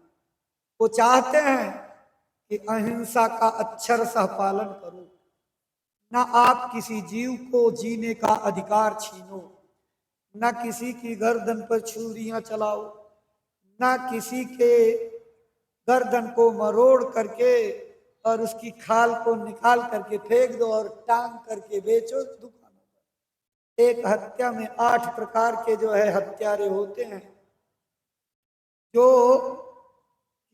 वो चाहते हैं कि अहिंसा का अक्षरशः पालन करो। ना आप किसी जीव को जीने का अधिकार छीनो, ना किसी की गर्दन पर छुरियां चलाओ, ना किसी के गर्दन को मरोड़ करके और उसकी खाल को निकाल करके फेंक दो और टांग करके बेचो दुकानों पर। एक हत्या में 8 प्रकार के जो है हत्यारे होते हैं, जो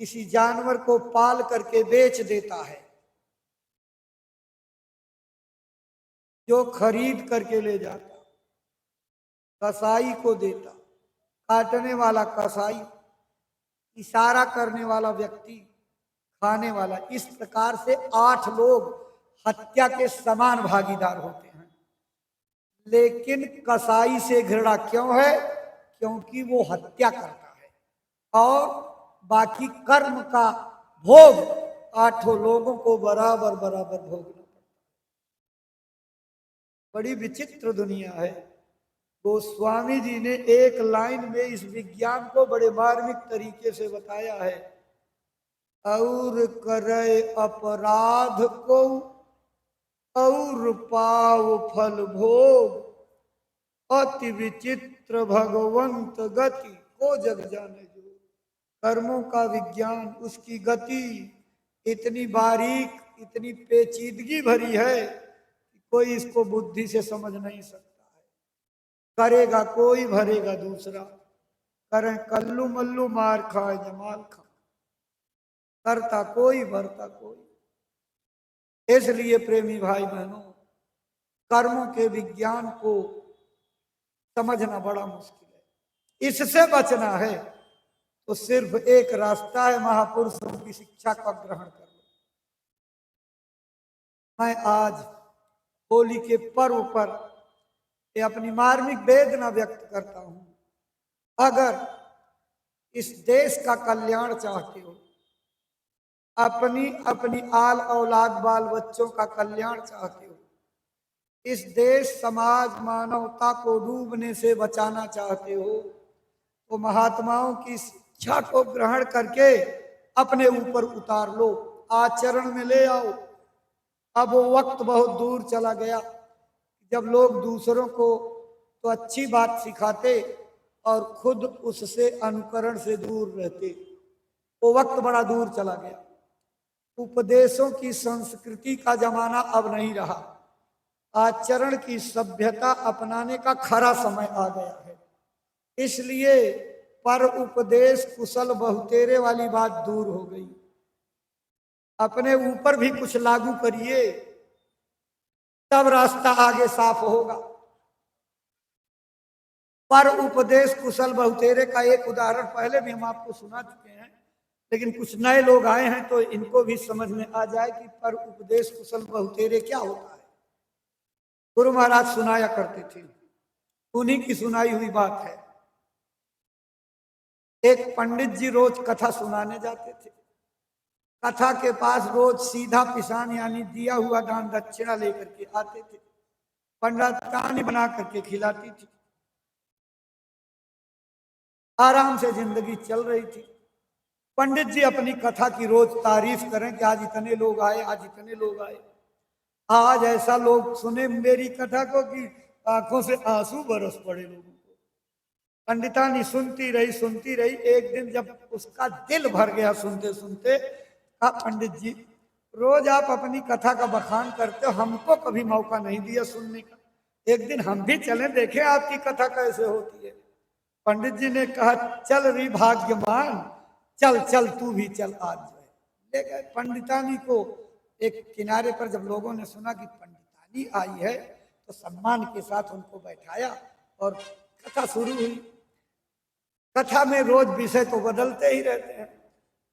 किसी जानवर को पाल करके बेच देता है, जो खरीद करके ले जाता, कसाई को देता, काटने वाला कसाई, इशारा करने वाला व्यक्ति, खाने वाला, इस प्रकार से 8 लोग हत्या के समान भागीदार होते हैं। लेकिन कसाई से घृणा क्यों है? क्योंकि वो हत्या करता है और बाकी कर्म का भोग 8 लोगों को बराबर बराबर भोगना पड़ता है। बड़ी विचित्र दुनिया है। गोस्वामी जी ने एक लाइन में इस विज्ञान को बड़े मार्मिक तरीके से बताया है। और करे अपराध को और पाव फल भोग, अति विचित्र भगवंत गति को जग जाने जो। कर्मों का विज्ञान, उसकी गति इतनी बारीक, इतनी पेचीदगी भरी है कि कोई इसको बुद्धि से समझ नहीं सकता है। करेगा कोई, भरेगा दूसरा। करें कल्लू मल्लू, मार खाए जमाल खा। करता कोई, भरता कोई। इसलिए प्रेमी भाई बहनों, कर्मों के विज्ञान को समझना बड़ा मुश्किल है। इससे बचना है तो सिर्फ एक रास्ता है, महापुरुषों की शिक्षा का ग्रहण कर लो। मैं आज होली के पर्व पर ये अपनी मार्मिक वेदना व्यक्त करता हूं। अगर इस देश का कल्याण चाहते हो, अपनी अपनी आल औलाद बाल बच्चों का कल्याण चाहते हो, इस देश समाज मानवता को डूबने से बचाना चाहते हो, तो महात्माओं की शिक्षा को ग्रहण करके अपने ऊपर उतार लो, आचरण में ले आओ। अब वो वक्त बहुत दूर चला गया जब लोग दूसरों को तो अच्छी बात सिखाते और खुद उससे अनुकरण से दूर रहते। वो वक्त बड़ा दूर चला गया। उपदेशों की संस्कृति का जमाना अब नहीं रहा। आचरण की सभ्यता अपनाने का खरा समय आ गया है। इसलिए पर उपदेश कुशल बहुतेरे वाली बात दूर हो गई। अपने ऊपर भी कुछ लागू करिए, तब रास्ता आगे साफ होगा। पर उपदेश कुशल बहुतेरे का एक उदाहरण पहले भी हम आपको सुना चुके हैं, लेकिन कुछ नए लोग आए हैं तो इनको भी समझ में आ जाए कि पर उपदेश कुशल बहुतेरे क्या होता है। गुरु महाराज सुनाया करते थे, उन्हीं की सुनाई हुई बात है। एक पंडित जी रोज कथा सुनाने जाते थे। कथा के पास रोज सीधा पिसान यानी दिया हुआ दान दक्षिणा लेकर के आते थे। पंडितानी बना करके खिलाती थी। आराम से जिंदगी चल रही थी। पंडित जी अपनी कथा की रोज तारीफ करें कि आज इतने लोग आए, आज इतने लोग आए, आज ऐसा लोग सुने मेरी कथा को कि आंखों से आंसू बरस पड़े लोगों को। पंडितानी सुनती रही। एक दिन जब उसका दिल भर गया सुनते सुनते, कहा पंडित जी रोज आप अपनी कथा का बखान करते हो, हमको कभी मौका नहीं दिया सुनने का। एक दिन हम भी चलें, देखें आपकी कथा कैसे होती है। पंडित जी ने कहा चल रही भाग्यमान, चल चल तू भी चल आज जो है। ले गए पंडितानी को एक किनारे पर। जब लोगों ने सुना कि पंडितानी आई है तो सम्मान के साथ उनको बैठाया और कथा शुरू हुई। कथा में रोज विषय तो बदलते ही रहते हैं।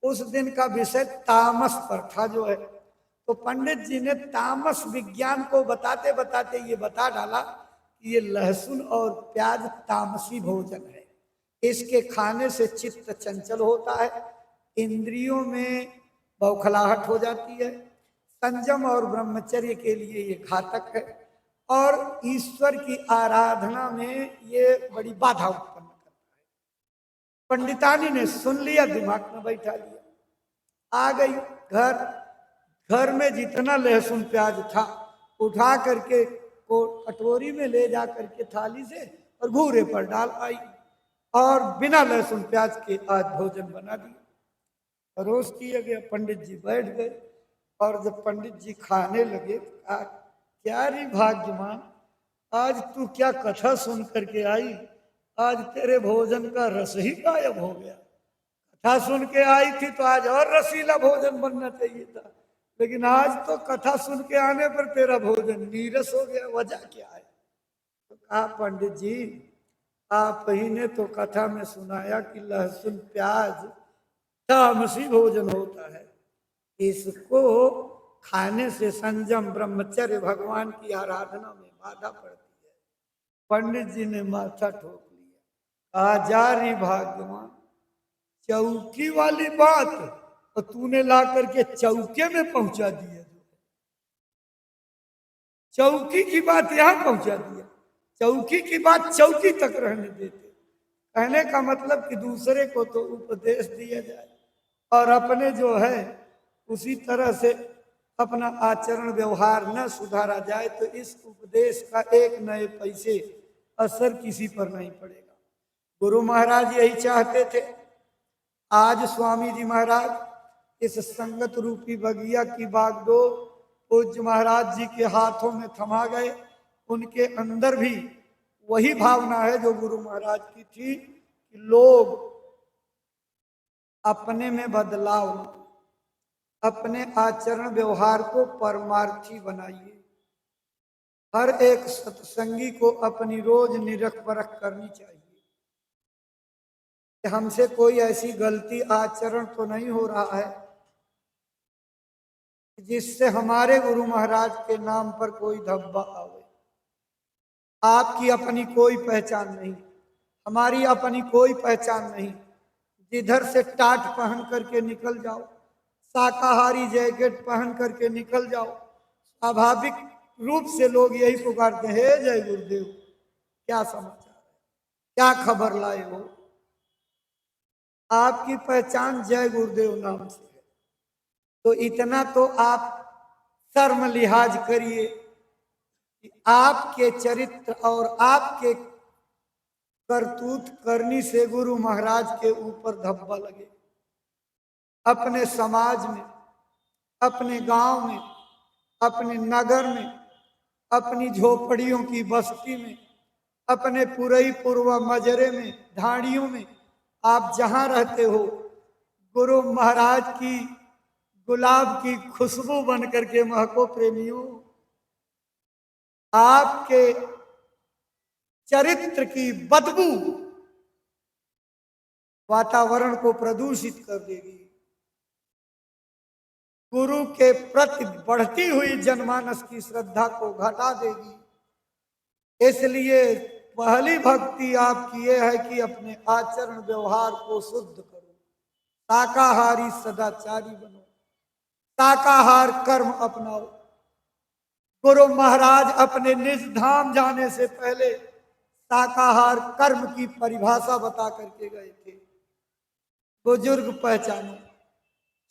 उस दिन का विषय तामस पर था जो है। तो पंडित जी ने तामस विज्ञान को बताते बताते ये बता डाला कि ये लहसुन और प्याज तामसी भोजन है। इसके खाने से चित्त चंचल होता है, इंद्रियों में बौखलाहट हो जाती है, संयम और ब्रह्मचर्य के लिए ये घातक है और ईश्वर की आराधना में ये बड़ी बाधा उत्पन्न करता है। पंडितानी ने सुन लिया, दिमाग में बैठा लिया। आ गई घर में जितना लहसुन प्याज था उठा करके को कटोरी में ले जा करके थाली से और घूरे पर डाल आई और बिना लहसुन प्याज के आज भोजन बना दिया। रोज किया गया। पंडित जी बैठ गए और जब पंडित जी खाने लगे, क्या रे भाग्यमान, आज तू क्या कथा सुन करके आई, आज तेरे भोजन का रस ही गायब हो गया। कथा सुन के आई थी तो आज और रसीला भोजन बनना चाहिए था, लेकिन आज तो कथा सुन के आने पर तेरा भोजन नीरस हो गया, वजह क्या है? तो कहा पंडित जी, आप ही ने तो कथा में सुनाया कि लहसुन प्याज तामसी भोजन होता है, इसको खाने से संयम ब्रह्मचर्य भगवान की आराधना में बाधा पड़ती है। पंडित जी ने माथा ठोक लिया, आजारी भाग्यवान, चौकी वाली बात और तूने ला करके चौके में पहुंचा दिया। चौकी की बात यहां पहुंचा दिया, चौकी की बात चौकी तक रहने देते। कहने का मतलब कि दूसरे को तो उपदेश दिया जाए और अपने जो है उसी तरह से अपना आचरण व्यवहार न सुधारा जाए तो इस उपदेश का एक नए पैसे असर किसी पर नहीं पड़ेगा। गुरु महाराज यही चाहते थे। आज स्वामी जी महाराज इस संगत रूपी बगिया की बागडोर पूज्य महाराज जी के हाथों में थमा गए। उनके अंदर भी वही भावना है जो गुरु महाराज की थी कि लोग अपने में बदलाव, अपने आचरण व्यवहार को परमार्थी बनाइए। हर एक सत्संगी को अपनी रोज निरख परख करनी चाहिए कि हमसे कोई ऐसी गलती आचरण तो नहीं हो रहा है जिससे हमारे गुरु महाराज के नाम पर कोई धब्बा आवे। आपकी अपनी कोई पहचान नहीं, हमारी अपनी कोई पहचान नहीं। जिधर से टाट पहन करके निकल जाओ, शाकाहारी जैकेट पहन करके निकल जाओ, स्वाभाविक रूप से लोग यही पुकारते हैं, जय गुरुदेव, क्या समाचार है, क्या खबर लाए हो। आपकी पहचान जय गुरुदेव नाम से है, तो इतना तो आप शर्म लिहाज करिए कि आपके चरित्र और आपके करतूत करनी से गुरु महाराज के ऊपर धब्बा लगे। अपने समाज में, अपने गांव में, अपने नगर में, अपनी झोपड़ियों की बस्ती में, अपने पुरई पूर्व मजरे में, ढाड़ियों में, आप जहां रहते हो, गुरु महाराज की गुलाब की खुशबू बन करके महको प्रेमियों। आपके चरित्र की बदबू वातावरण को प्रदूषित कर देगी, गुरु के प्रति बढ़ती हुई जनमानस की श्रद्धा को घटा देगी। इसलिए पहली भक्ति आपकी यह है कि अपने आचरण व्यवहार को शुद्ध करो, शाकाहारी सदाचारी बनो, शाकाहार कर्म अपनाओ। गुरु महाराज अपने निज धाम जाने से पहले शाकाहार कर्म की परिभाषा बता करके गए थे। बुजुर्ग पहचानो,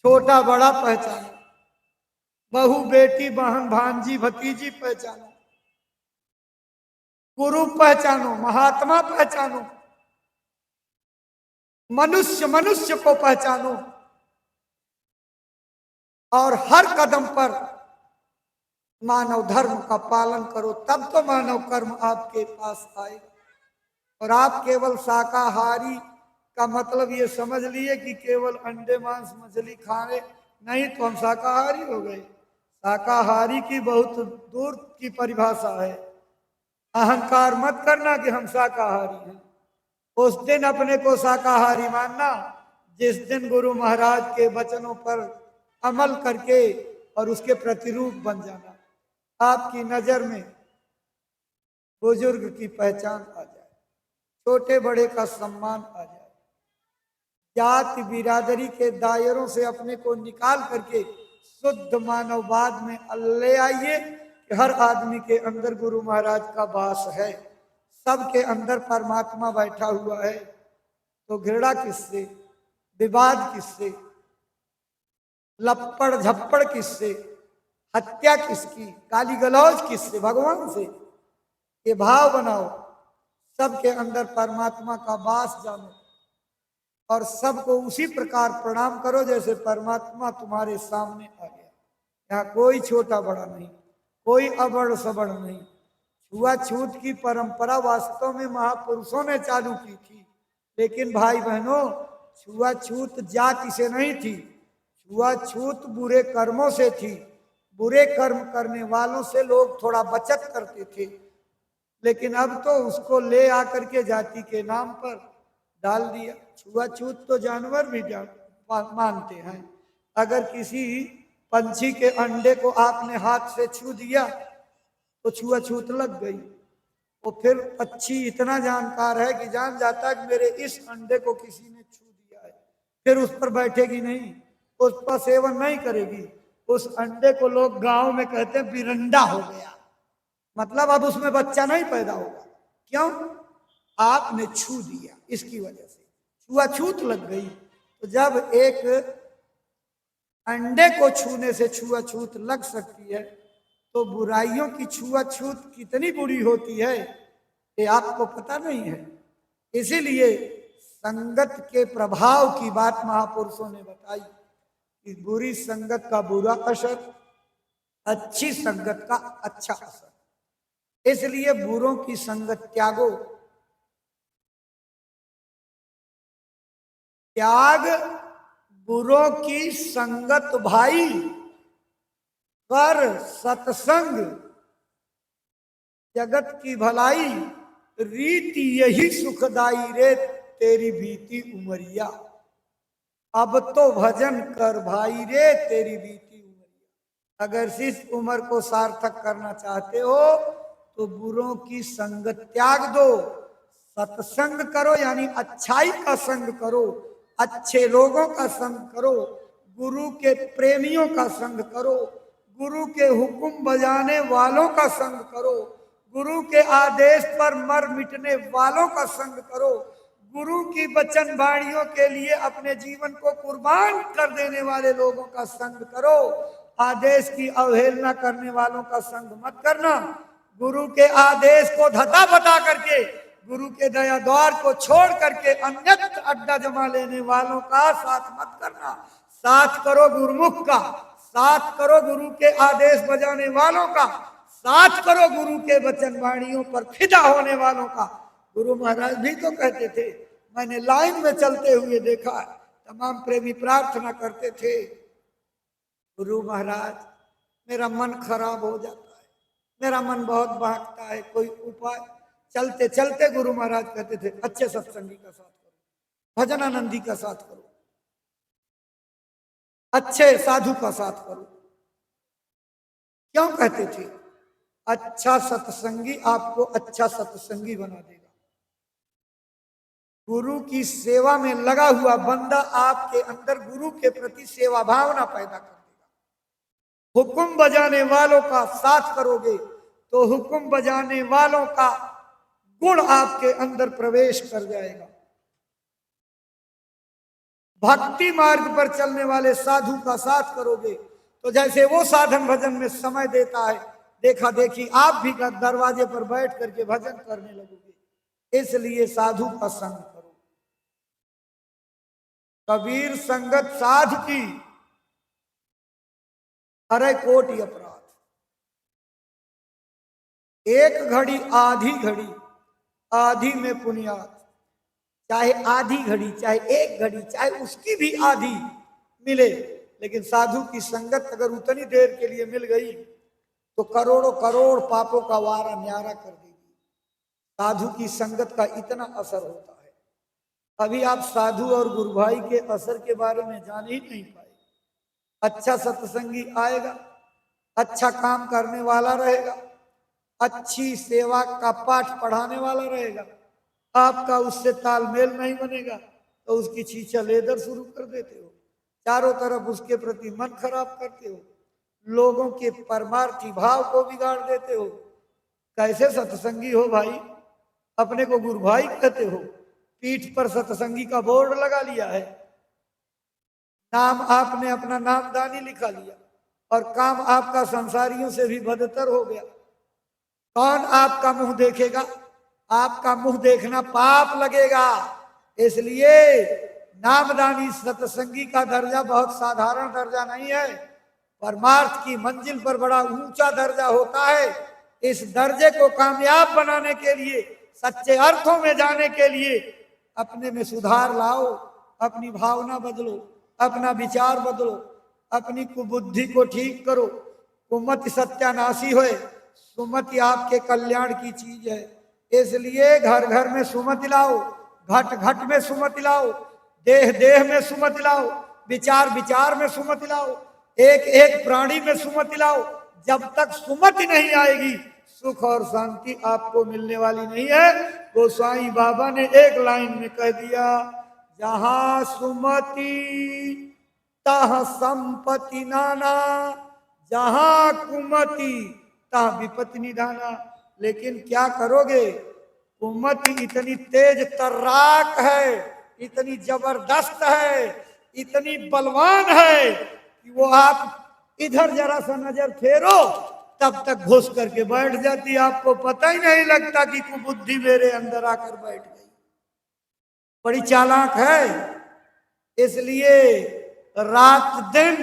छोटा बड़ा पहचानो, बहू बेटी बहन भांजी भतीजी पहचानो, गुरु पहचानो, महात्मा पहचानो, मनुष्य मनुष्य को पहचानो और हर कदम पर मानव धर्म का पालन करो, तब तो मानव कर्म आपके पास आएगा। और आप केवल शाकाहारी का मतलब ये समझ लिए कि केवल अंडे मांस मछली खाने, नहीं तो हम शाकाहारी हो गए। शाकाहारी की बहुत दूर की परिभाषा है। अहंकार मत करना कि हम शाकाहारी हैं। उस दिन अपने को शाकाहारी मानना जिस दिन गुरु महाराज के वचनों पर अमल करके और उसके प्रतिरूप बन जाना, आपकी नजर में बुजुर्ग की पहचान आ जाए, छोटे बड़े का सम्मान आ जाए, जाति बिरादरी के दायरों से अपने को निकाल करके शुद्ध मानववाद में ले आइए कि हर आदमी के अंदर गुरु महाराज का वास है, सबके अंदर परमात्मा बैठा हुआ है। तो घृणा किससे, विवाद किससे, लपड़ झप्पड़ किससे, हत्या किसकी, गाली गलौज किससे, भगवान से। ये भाव बनाओ, सबके अंदर परमात्मा का वास जानो और सबको उसी प्रकार प्रणाम करो जैसे परमात्मा तुम्हारे सामने आ गया। यहाँ कोई छोटा बड़ा नहीं, कोई अबड़ सबड़ नहीं। छुआछूत की परंपरा वास्तव में महापुरुषों ने चालू की थी, लेकिन भाई बहनों छुआछूत जाति से नहीं थी, छुआछूत बुरे कर्मों से थी। बुरे कर्म करने वालों से लोग थोड़ा बचत करते थे, लेकिन अब तो उसको ले आकर के जाति के नाम पर डाल दिया। छुआछूत तो जानवर भी मानते हैं। अगर किसी पंछी के अंडे को आपने हाथ से छू दिया तो छुआछूत लग गई। वो फिर पक्षी इतना जानकार है कि जान जाता है कि मेरे इस अंडे को किसी ने छू दिया है, फिर उस पर बैठेगी नहीं, उस पर सेवन नहीं करेगी। उस अंडे को लोग गांव में कहते हैं बिरंडा हो गया, मतलब अब उसमें बच्चा नहीं पैदा होगा। क्यों? आपने छू दिया, इसकी वजह से छुआछूत लग गई। तो जब एक अंडे को छूने से छुआछूत लग सकती है, तो बुराइयों की छुआछूत कितनी बुरी होती है ये आपको पता नहीं है। इसीलिए संगत के प्रभाव की बात महापुरुषों ने बताई कि बुरी संगत का बुरा असर, अच्छी संगत का अच्छा असर। इसलिए बुरों की संगत त्यागो। त्याग बुरों की संगत भाई, कर सत्संग जगत की भलाई, रीति यही सुखदाई रे तेरी बीती उमरिया। अब तो भजन कर भाई रे तेरी बीती उमरिया। अगर इस उम्र को सार्थक करना चाहते हो तो बुरों की संगत त्याग दो, सत्संग करो, यानी अच्छाई का संग करो, अच्छे लोगों का संग करो, गुरु के प्रेमियों का संग करो, गुरु के हुक्म बजाने वालों का संग करो, गुरु के आदेश पर मर मिटने वालों का संग करो, गुरु की वचन वाणियों के लिए अपने जीवन को कुर्बान कर देने वाले लोगों का संग करो। आदेश की अवहेलना करने वालों का संग मत करना। गुरु के आदेश को धता बता करके, गुरु के दया द्वार को छोड़ करके अन्यत्र अड्डा जमा लेने वालों का साथ मत करना। साथ करो गुरुमुख का, साथ करो गुरु के आदेश बजाने वालों का, साथ करो गुरु के वचन वाणियों पर फिदा होने वालों का। गुरु महाराज भी तो कहते थे, मैंने लाइन में चलते हुए देखा, तमाम प्रेमी प्रार्थना करते थे, गुरु महाराज मेरा मन खराब हो जाता है, मेरा मन बहुत भागता है, कोई उपाय। चलते चलते गुरु महाराज कहते थे, अच्छे सत्संगी का साथ करो, भजनानंदी का साथ करो, अच्छे साधु का साथ करो। क्यों कहते थे? अच्छा सत्संगी आपको अच्छा सत्संगी बना देगा। गुरु की सेवा में लगा हुआ बंदा आपके अंदर गुरु के प्रति सेवा भावना पैदा कर देगा। हुक्म बजाने वालों का साथ करोगे तो हुक्म बजाने वालों का गुण आपके अंदर प्रवेश कर जाएगा। भक्ति मार्ग पर चलने वाले साधु का साथ करोगे तो जैसे वो साधन भजन में समय देता है, देखा देखी आप भी दरवाजे पर बैठ करके भजन करने लगोगे। इसलिए साधु का संग करो। कबीर संगत साध की हरे कोटि अपराध। एक घड़ी आधी घड़ी, आधी में पुण्यात, चाहे आधी घड़ी, चाहे एक घड़ी, चाहे उसकी भी आधी मिले, लेकिन साधु की संगत अगर उतनी देर के लिए मिल गई तो करोड़ों करोड़ पापों का वारा न्यारा कर देगी। साधु की संगत का इतना असर होता है। अभी आप साधु और गुरु भाई के असर के बारे में जान ही नहीं पाए। अच्छा सत्संगी आएगा, अच्छा काम करने वाला रहेगा, अच्छी सेवा का पाठ पढ़ाने वाला रहेगा, आपका उससे तालमेल नहीं बनेगा तो उसकी छीछा लेदर शुरू कर देते हो, चारों तरफ उसके प्रति मन खराब करते हो, लोगों के परमार्थी भाव को बिगाड़ देते हो। कैसे सत्संगी हो भाई? अपने को गुरु भाई कहते हो, पीठ पर सत्संगी का बोर्ड लगा लिया है, नाम आपने अपना नामदानी लिखा लिया और काम आपका संसारियों से भी बदतर हो गया। कौन आपका मुंह देखेगा? आपका मुंह देखना पाप लगेगा। इसलिए नामदानी सत्संगी का दर्जा बहुत साधारण दर्जा नहीं है, परमार्थ की मंजिल पर बड़ा ऊंचा दर्जा होता है। इस दर्जे को कामयाब बनाने के लिए, सच्चे अर्थों में जाने के लिए अपने में सुधार लाओ, अपनी भावना बदलो, अपना विचार बदलो, अपनी कुबुद्धि को ठीक करो। कुमति सत्यानाशी होए, सुमति आपके कल्याण की चीज है। इसलिए घर घर में सुमति लाओ, घट घट में सुमति लाओ, देह देह में सुमति लाओ, विचार विचार में सुमति लाओ, एक एक प्राणी में सुमति लाओ। जब तक सुमति नहीं आएगी सुख और शांति आपको मिलने वाली नहीं है। गोसाई बाबा ने एक लाइन में कह दिया, जहां सुमति तह संपत्ति नाना, जहां कुमति तह विपत्ति निधाना। लेकिन क्या करोगे, कुमति इतनी तेज तर्राक है, इतनी जबरदस्त है, इतनी बलवान है कि वो आप इधर जरा सा नजर फेरो तब तक घुस करके बैठ जाती, आपको पता ही नहीं लगता कि कुबुद्धि मेरे अंदर आकर बैठ गई। बड़ी चालाक है। इसलिए रात दिन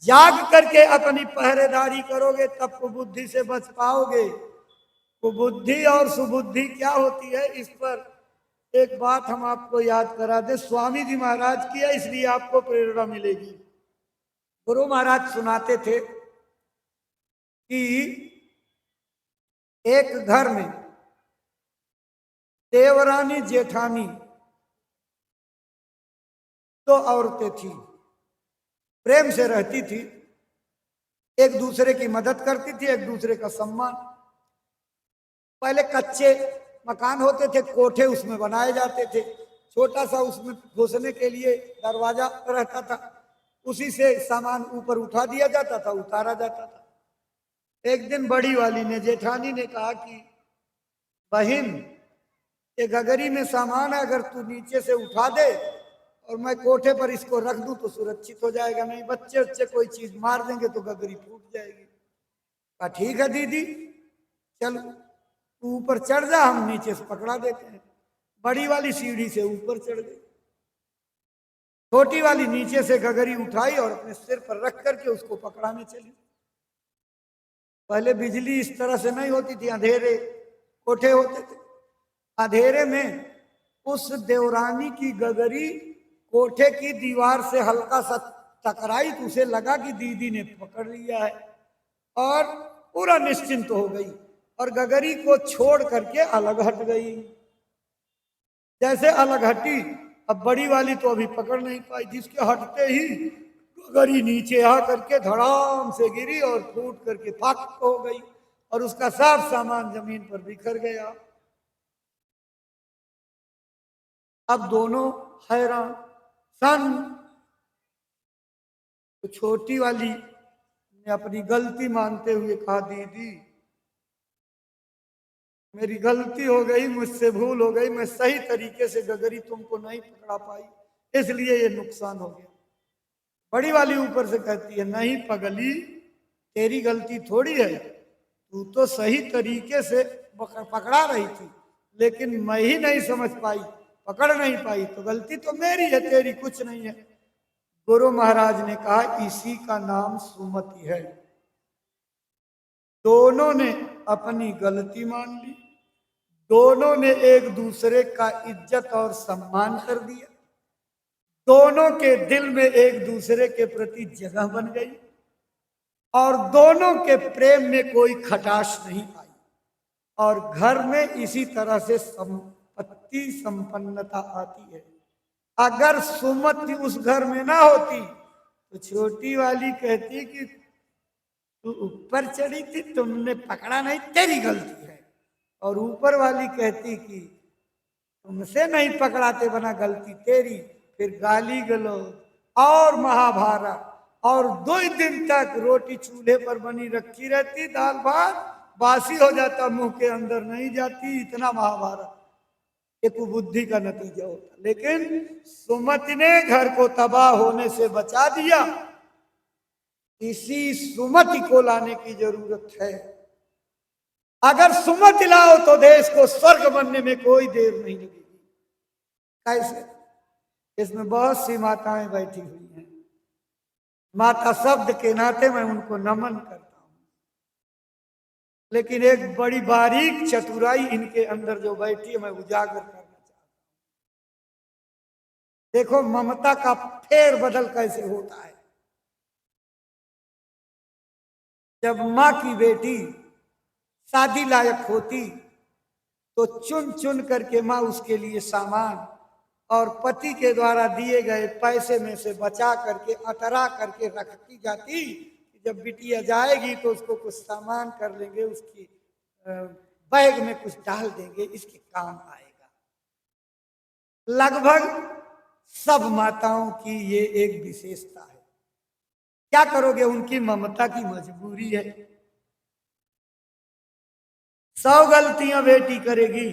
जाग करके अपनी पहरेदारी करोगे तब कुबुद्धि से बच पाओगे। कुबुद्धि और सुबुद्धि क्या होती है, इस पर एक बात हम आपको याद करा दे। स्वामी जी महाराज की है, इसलिए आपको प्रेरणा मिलेगी। गुरु महाराज सुनाते थे कि एक घर में देवरानी जेठानी दो औरतें थी, प्रेम से रहती थी, एक दूसरे की मदद करती थी, एक दूसरे का सम्मान। पहले कच्चे मकान होते थे, कोठे उसमें बनाए जाते थे, छोटा सा उसमें घुसने के लिए दरवाजा रहता था, उसी से सामान ऊपर उठा दिया जाता था, उतारा जाता था। एक दिन बड़ी वाली ने, जेठानी ने कहा कि बहन, ये गगरी में सामान है, अगर तू नीचे से उठा दे और मैं कोठे पर इसको रख दूं तो सुरक्षित हो जाएगा, नहीं बच्चे बच्चे कोई चीज मार देंगे तो गगरी फूट जाएगी। कहा ठीक है दीदी, चल तू ऊपर चढ़ जा, हम नीचे से पकड़ा देते हैं। बड़ी वाली सीढ़ी से ऊपर चढ़ गई, छोटी वाली नीचे से गगरी उठाई और अपने सिर पर रख करके उसको पकड़ाने चली। पहले बिजली इस तरह से नहीं होती थी, अंधेरे कोठे होते थे। अंधेरे में उस देवरानी की गगरी कोठे की दीवार से हल्का सा टकराई तो उसे लगा कि दीदी ने पकड़ लिया है और पूरा निश्चिंत हो गई और गगरी को छोड़ करके अलग हट गई। जैसे अलग हटी, अब बड़ी वाली तो अभी पकड़ नहीं पाई, जिसके हटते ही गगरी नीचे आ करके धड़ाम से गिरी और फूट करके फाक हो गई और उसका सब सामान जमीन पर बिखर गया। अब दोनों हैरान सन। तो छोटी वाली ने अपनी गलती मानते हुए कहा, दीदी मेरी गलती हो गई, मुझसे भूल हो गई, मैं सही तरीके से गगरी तुमको नहीं पकड़ा पाई, इसलिए ये नुकसान हो गया। बड़ी वाली ऊपर से कहती है, नहीं पगली, तेरी गलती थोड़ी है, तू तो सही तरीके से पकड़ा रही थी, लेकिन मैं ही नहीं समझ पाई, पकड़ नहीं पाई, तो गलती तो मेरी है, तेरी कुछ नहीं है। गुरु महाराज ने कहा, इसी का नाम सुमति है। दोनों ने अपनी गलती मान ली, दोनों ने एक दूसरे का इज्जत और सम्मान कर दिया, दोनों के दिल में एक दूसरे के प्रति जगह बन गई और दोनों के प्रेम में कोई खटाश नहीं आई और घर में इसी तरह से संपत्ति संपन्नता आती है। अगर सुमति उस घर में ना होती तो छोटी वाली कहती कि तू ऊपर चढ़ी थी, तुमने पकड़ा नहीं, तेरी गलती है, और ऊपर वाली कहती कि तुमसे नहीं पकड़ाते बना, गलती तेरी। फिर गाली गलौज और महाभारत और 2 दिन तक रोटी चूल्हे पर बनी रखी रहती, दाल भात बासी हो जाता, मुंह के अंदर नहीं जाती, इतना महाभारत। ये कुबुद्धि का नतीजा होता। लेकिन सुमति ने घर को तबाह होने से बचा दिया। इसी सुमति को लाने की जरूरत है। अगर सुमति लाओ तो देश को स्वर्ग बनने में कोई देर नहीं लगेगी। कैसे? इसमें बहुत सी माताएं बैठी हुई हैं, माता शब्द के नाते मैं उनको नमन करता हूं, लेकिन एक बड़ी बारीक चतुराई इनके अंदर जो बैठी है मैं उजागर करना चाहता हूं। देखो ममता का फेर बदल कैसे होता है। जब माँ की बेटी शादी लायक होती तो चुन चुन करके माँ उसके लिए सामान और पति के द्वारा दिए गए पैसे में से बचा करके अतरा करके रखती जाती। जब बिटिया जाएगी तो उसको कुछ सामान कर लेंगे, उसकी बैग में कुछ डाल देंगे, इसके काम आएगा। लगभग सब माताओं की ये एक विशेषता है। क्या करोगे, उनकी ममता की मजबूरी है। 100 गलतियां बेटी करेगी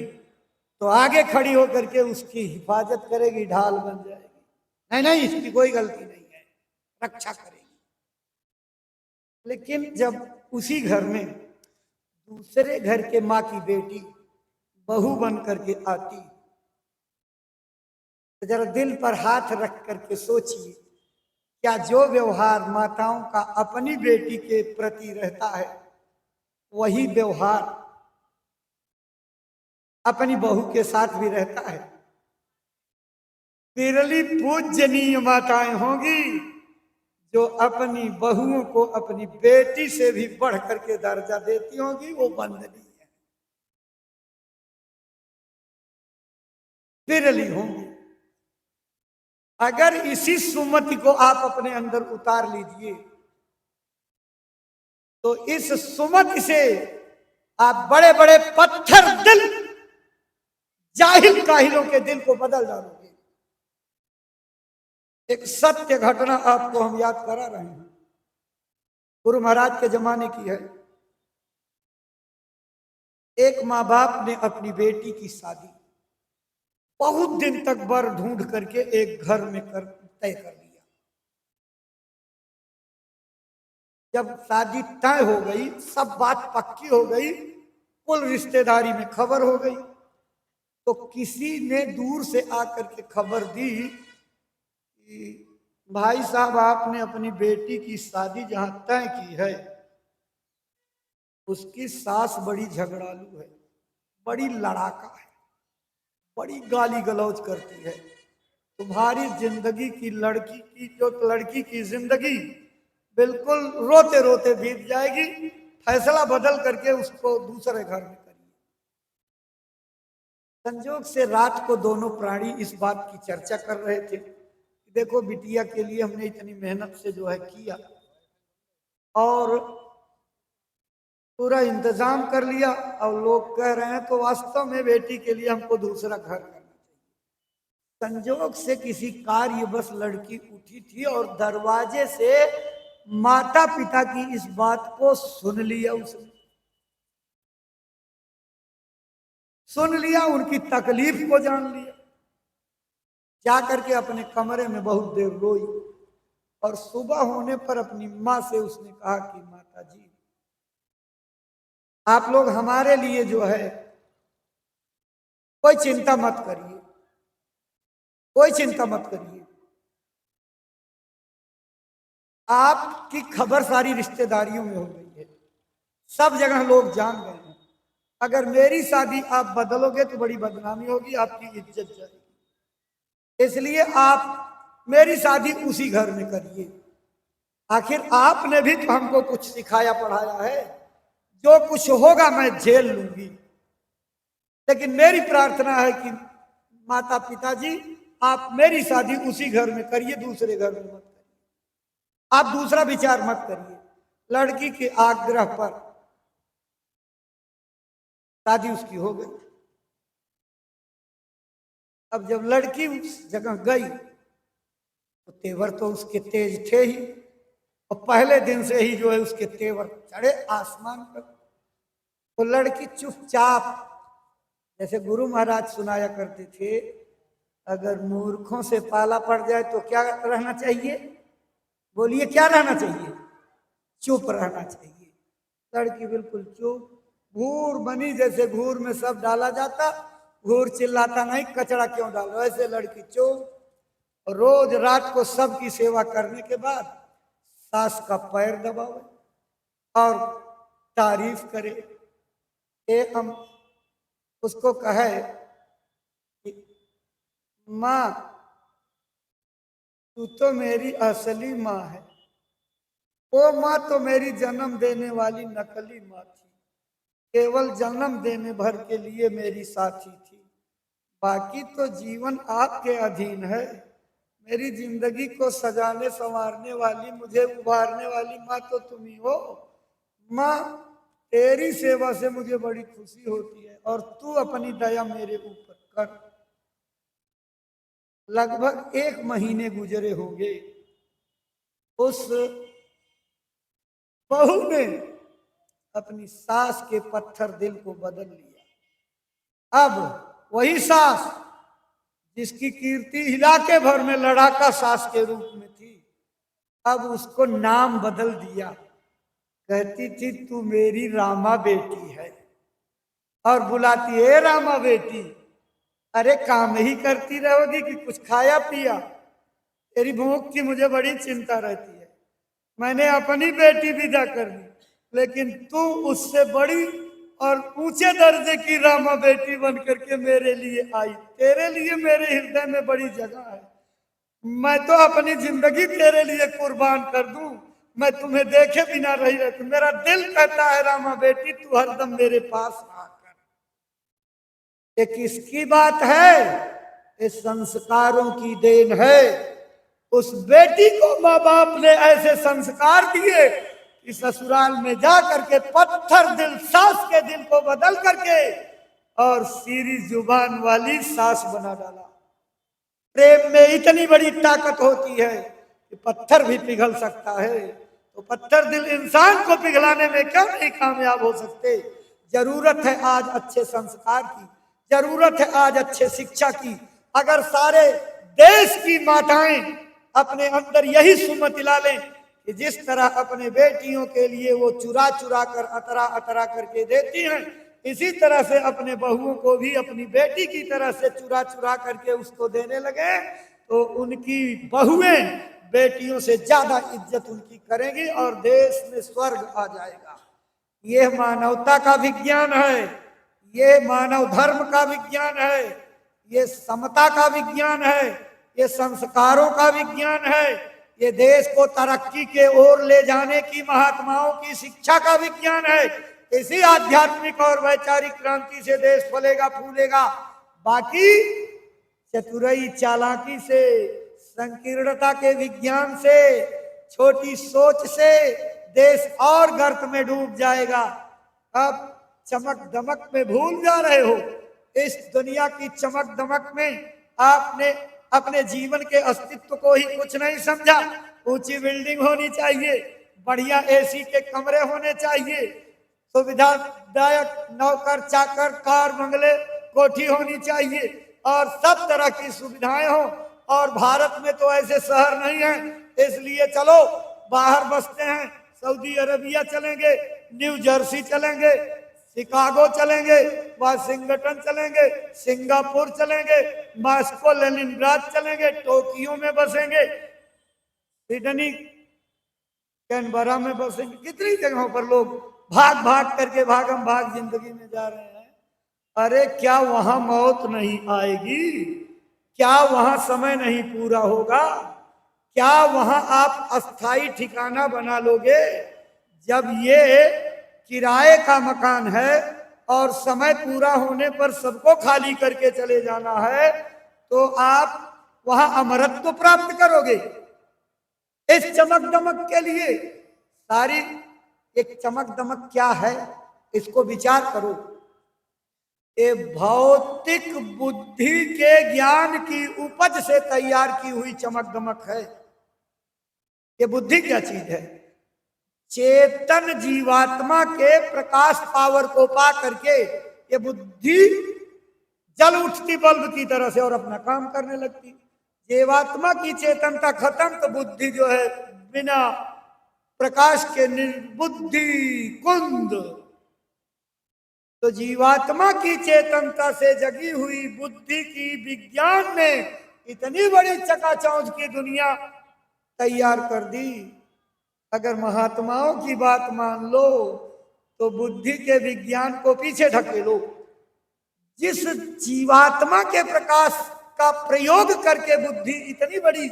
तो आगे खड़ी होकर के उसकी हिफाजत करेगी, ढाल बन जाएगी। नहीं नहीं, इसकी कोई गलती नहीं है, रक्षा करेगी। लेकिन जब उसी घर में दूसरे घर के माँ की बेटी बहू बन करके आती तो जरा दिल पर हाथ रख करके सोचिए, क्या जो व्यवहार माताओं का अपनी बेटी के प्रति रहता है वही व्यवहार अपनी बहू के साथ भी रहता है। विरली पूजनीय माताएं होंगी जो अपनी बहुओं को अपनी बेटी से भी बढ़ करके दर्जा देती होंगी, वो बंदनी है, विरली होंगी। अगर इसी सुमति को आप अपने अंदर उतार लीजिए तो इस सुमति से आप बड़े बड़े पत्थर दिल जाहिल काहिलों के दिल को बदल डालोगे। एक सत्य घटना आपको हम याद करा रहे हैं, गुरु महाराज के जमाने की है। एक माँ बाप ने अपनी बेटी की शादी बहुत दिन तक वर ढूंढ करके एक घर में तय कर लिया। जब शादी तय हो गई, सब बात पक्की हो गई, कुल रिश्तेदारी में खबर हो गई, तो किसी ने दूर से आकर के खबर दी कि भाई साहब आपने अपनी बेटी की शादी जहां तय की है उसकी सास बड़ी झगड़ालू है, बड़ी लड़ाका है, बड़ी गाली गलौज करती है। तुम्हारी जिंदगी की लड़की की जिंदगी बिल्कुल रोते रोते बीत जाएगी, फैसला बदल करके उसको दूसरे घर में करिए। संजोग से रात को दोनों प्राणी इस बात की चर्चा कर रहे थे, देखो बिटिया के लिए हमने इतनी मेहनत से जो है किया और पूरा इंतजाम कर लिया, और लोग कह रहे हैं तो वास्तव में बेटी के लिए हमको दूसरा घर करना चाहिए। संजोग से किसी कार्य बस लड़की उठी थी और दरवाजे से माता पिता की इस बात को सुन लिया, उसने सुन लिया, उनकी तकलीफ को जान लिया, जा करके अपने कमरे में बहुत देर रोई और सुबह होने पर अपनी माँ से उसने कहा कि माता जी आप लोग हमारे लिए जो है कोई चिंता मत करिए, कोई चिंता मत करिए, आपकी खबर सारी रिश्तेदारियों में हो गई है, सब जगह लोग जान गए हैं, अगर मेरी शादी आप बदलोगे तो बड़ी बदनामी होगी, आपकी इज्जत जाएगी, इसलिए आप मेरी शादी उसी घर में करिए। आखिर आपने भी तो हमको कुछ सिखाया पढ़ाया है, जो कुछ होगा मैं झेल लूंगी, लेकिन मेरी प्रार्थना है कि माता पिताजी आप मेरी शादी उसी घर में करिए, दूसरे घर में मत करिए, आप दूसरा विचार मत करिए। लड़की के आग्रह पर शादी उसकी हो गई। अब जब लड़की उस जगह गई तो तेवर तो उसके तेज थे ही, और पहले दिन से ही जो है उसके तेवर चढ़े आसमान पर। तो लड़की चुपचाप, जैसे गुरु महाराज सुनाया करते थे, अगर मूर्खों से पाला पड़ जाए तो क्या रहना चाहिए, बोलिए क्या रहना चाहिए, चुप रहना चाहिए। लड़की बिल्कुल चुप, घूर बनी, जैसे घूर में सब डाला जाता, घूर चिल्लाता नहीं कचरा क्यों डालो, ऐसे लड़की चुप। रोज रात को सबकी सेवा करने के बाद सास का पैर दबावे और तारीफ करे। एक हम उसको कहे कि माँ तू तो मेरी असली माँ है। वो माँ तो मेरी जन्म देने वाली नकली माँ थी, केवल जन्म देने भर के लिए मेरी साथी थी। बाकी तो जीवन आपके अधीन है। मेरी जिंदगी को सजाने संवारने वाली, मुझे उभारने वाली माँ तो तुम ही हो। माँ, तेरी सेवा से मुझे बड़ी खुशी होती है और तू अपनी दया मेरे ऊपर कर। लगभग 1 महीने गुजरे होंगे। उस बहू ने अपनी सास के पत्थर दिल को बदल लिया। अब वही सास जिसकी कीर्ति इलाके भर में लड़ाका सास के रूप में थी, अब उसको नाम बदल दिया। कहती थी तू मेरी रामा बेटी है, और बुलाती है रामा बेटी। अरे काम ही करती रहोगी कि कुछ खाया पिया? तेरी भूख की मुझे बड़ी चिंता रहती है। मैंने अपनी बेटी विदा कर दी, लेकिन तू उससे बड़ी और ऊंचे दर्जे की रामा बेटी बन करके मेरे लिए आई। तेरे लिए मेरे हृदय में बड़ी जगह है। मैं तो अपनी जिंदगी तेरे लिए कुर्बान कर दूं। मैं तुम्हें देखे बिना रही रहती। मेरा दिल कहता है रामा बेटी तू हरदम मेरे पास रहा कर। ये किसकी बात है? ये संस्कारों की देन है। उस बेटी को माँ बाप ने ऐसे संस्कार दिए कि ससुराल में जा करके पत्थर दिल सास के दिल को बदल करके और सीधी जुबान वाली सास बना डाला। प्रेम में इतनी बड़ी ताकत होती है कि पत्थर भी पिघल सकता है। तो पत्थर दिल इंसान को पिघलाने में क्यों नहीं कामयाब हो सकते? जरूरत है आज अच्छे संस्कार की, जरूरत है आज अच्छे शिक्षा की। अगर सारे देश की माताएं अपने अंदर यही सुमति ला लें कि जिस तरह अपने बेटियों के लिए वो चुरा चुरा कर अतरा अतरा करके देती हैं, इसी तरह से अपने बहुओं को भी अपनी बेटी की तरह से चुरा चुरा करके उसको देने लगे, तो उनकी बहुएं बेटियों से ज्यादा इज्जत उनकी करेंगी और देश में स्वर्ग आ जाएगा। ये मानवता का विज्ञान है, ये मानव धर्म का विज्ञान है, ये समता का विज्ञान है, ये संस्कारों का विज्ञान है, ये देश को तरक्की के ओर ले जाने की महात्माओं की शिक्षा का विज्ञान है। इसी आध्यात्मिक और वैचारिक क्रांति से देश फलेगा फूलेगा। बाकी चतुराई चालाकी से, संकीर्णता के विज्ञान से, छोटी सोच से देश और गर्त में डूब जाएगा। अब चमक दमक में भूल जा रहे हो। इस दुनिया की चमक दमक में आपने अपने जीवन के अस्तित्व को ही कुछ नहीं समझा। ऊंची बिल्डिंग होनी चाहिए, बढ़िया एसी के कमरे होने चाहिए, सुविधादायक नौकर चाकर कार बंगले कोठी होनी चाहिए और सब तरह की सुविधाएं हो। और भारत में तो ऐसे शहर नहीं है, इसलिए चलो बाहर बसते हैं, सऊदी अरबिया चलेंगे, न्यू जर्सी चलेंगे, शिकागो चलेंगे, वाशिंगटन चलेंगे, सिंगापुर चलेंगे, मॉस्को लेनिनग्राद चलेंगे, टोक्यो में बसेंगे, सिडनी कैनबरा में बसेंगे। कितनी जगहों पर लोग भाग भाग करके भागम भाग जिंदगी में जा रहे हैं। अरे क्या वहां मौत नहीं आएगी? क्या वहां समय नहीं पूरा होगा? क्या वहां आप अस्थाई ठिकाना बना लोगे? जब ये किराए का मकान है और समय पूरा होने पर सबको खाली करके चले जाना है, तो आप वहां अमरत्व प्राप्त करोगे। इस चमक दमक के लिए सारी एक चमक दमक क्या है, इसको विचार करो। ये भौतिक बुद्धि के ज्ञान की उपज से तैयार की हुई चमक दमक है। ये बुद्धि क्या चीज है? चेतन जीवात्मा के प्रकाश पावर को पा करके ये बुद्धि जल उठती बल्ब की तरह से और अपना काम करने लगती। जीवात्मा की चेतनता खत्म तो बुद्धि जो है बिना प्रकाश के निर्बुद्धि कुंद। तो जीवात्मा की चेतनता से जगी हुई बुद्धि की विज्ञान ने इतनी बड़ी चकाचौंध की दुनिया तैयार कर दी। अगर महात्माओं की बात मान लो तो बुद्धि के विज्ञान को पीछे ढकेलो। जिस जीवात्मा के प्रकाश का प्रयोग करके बुद्धि इतनी बड़ी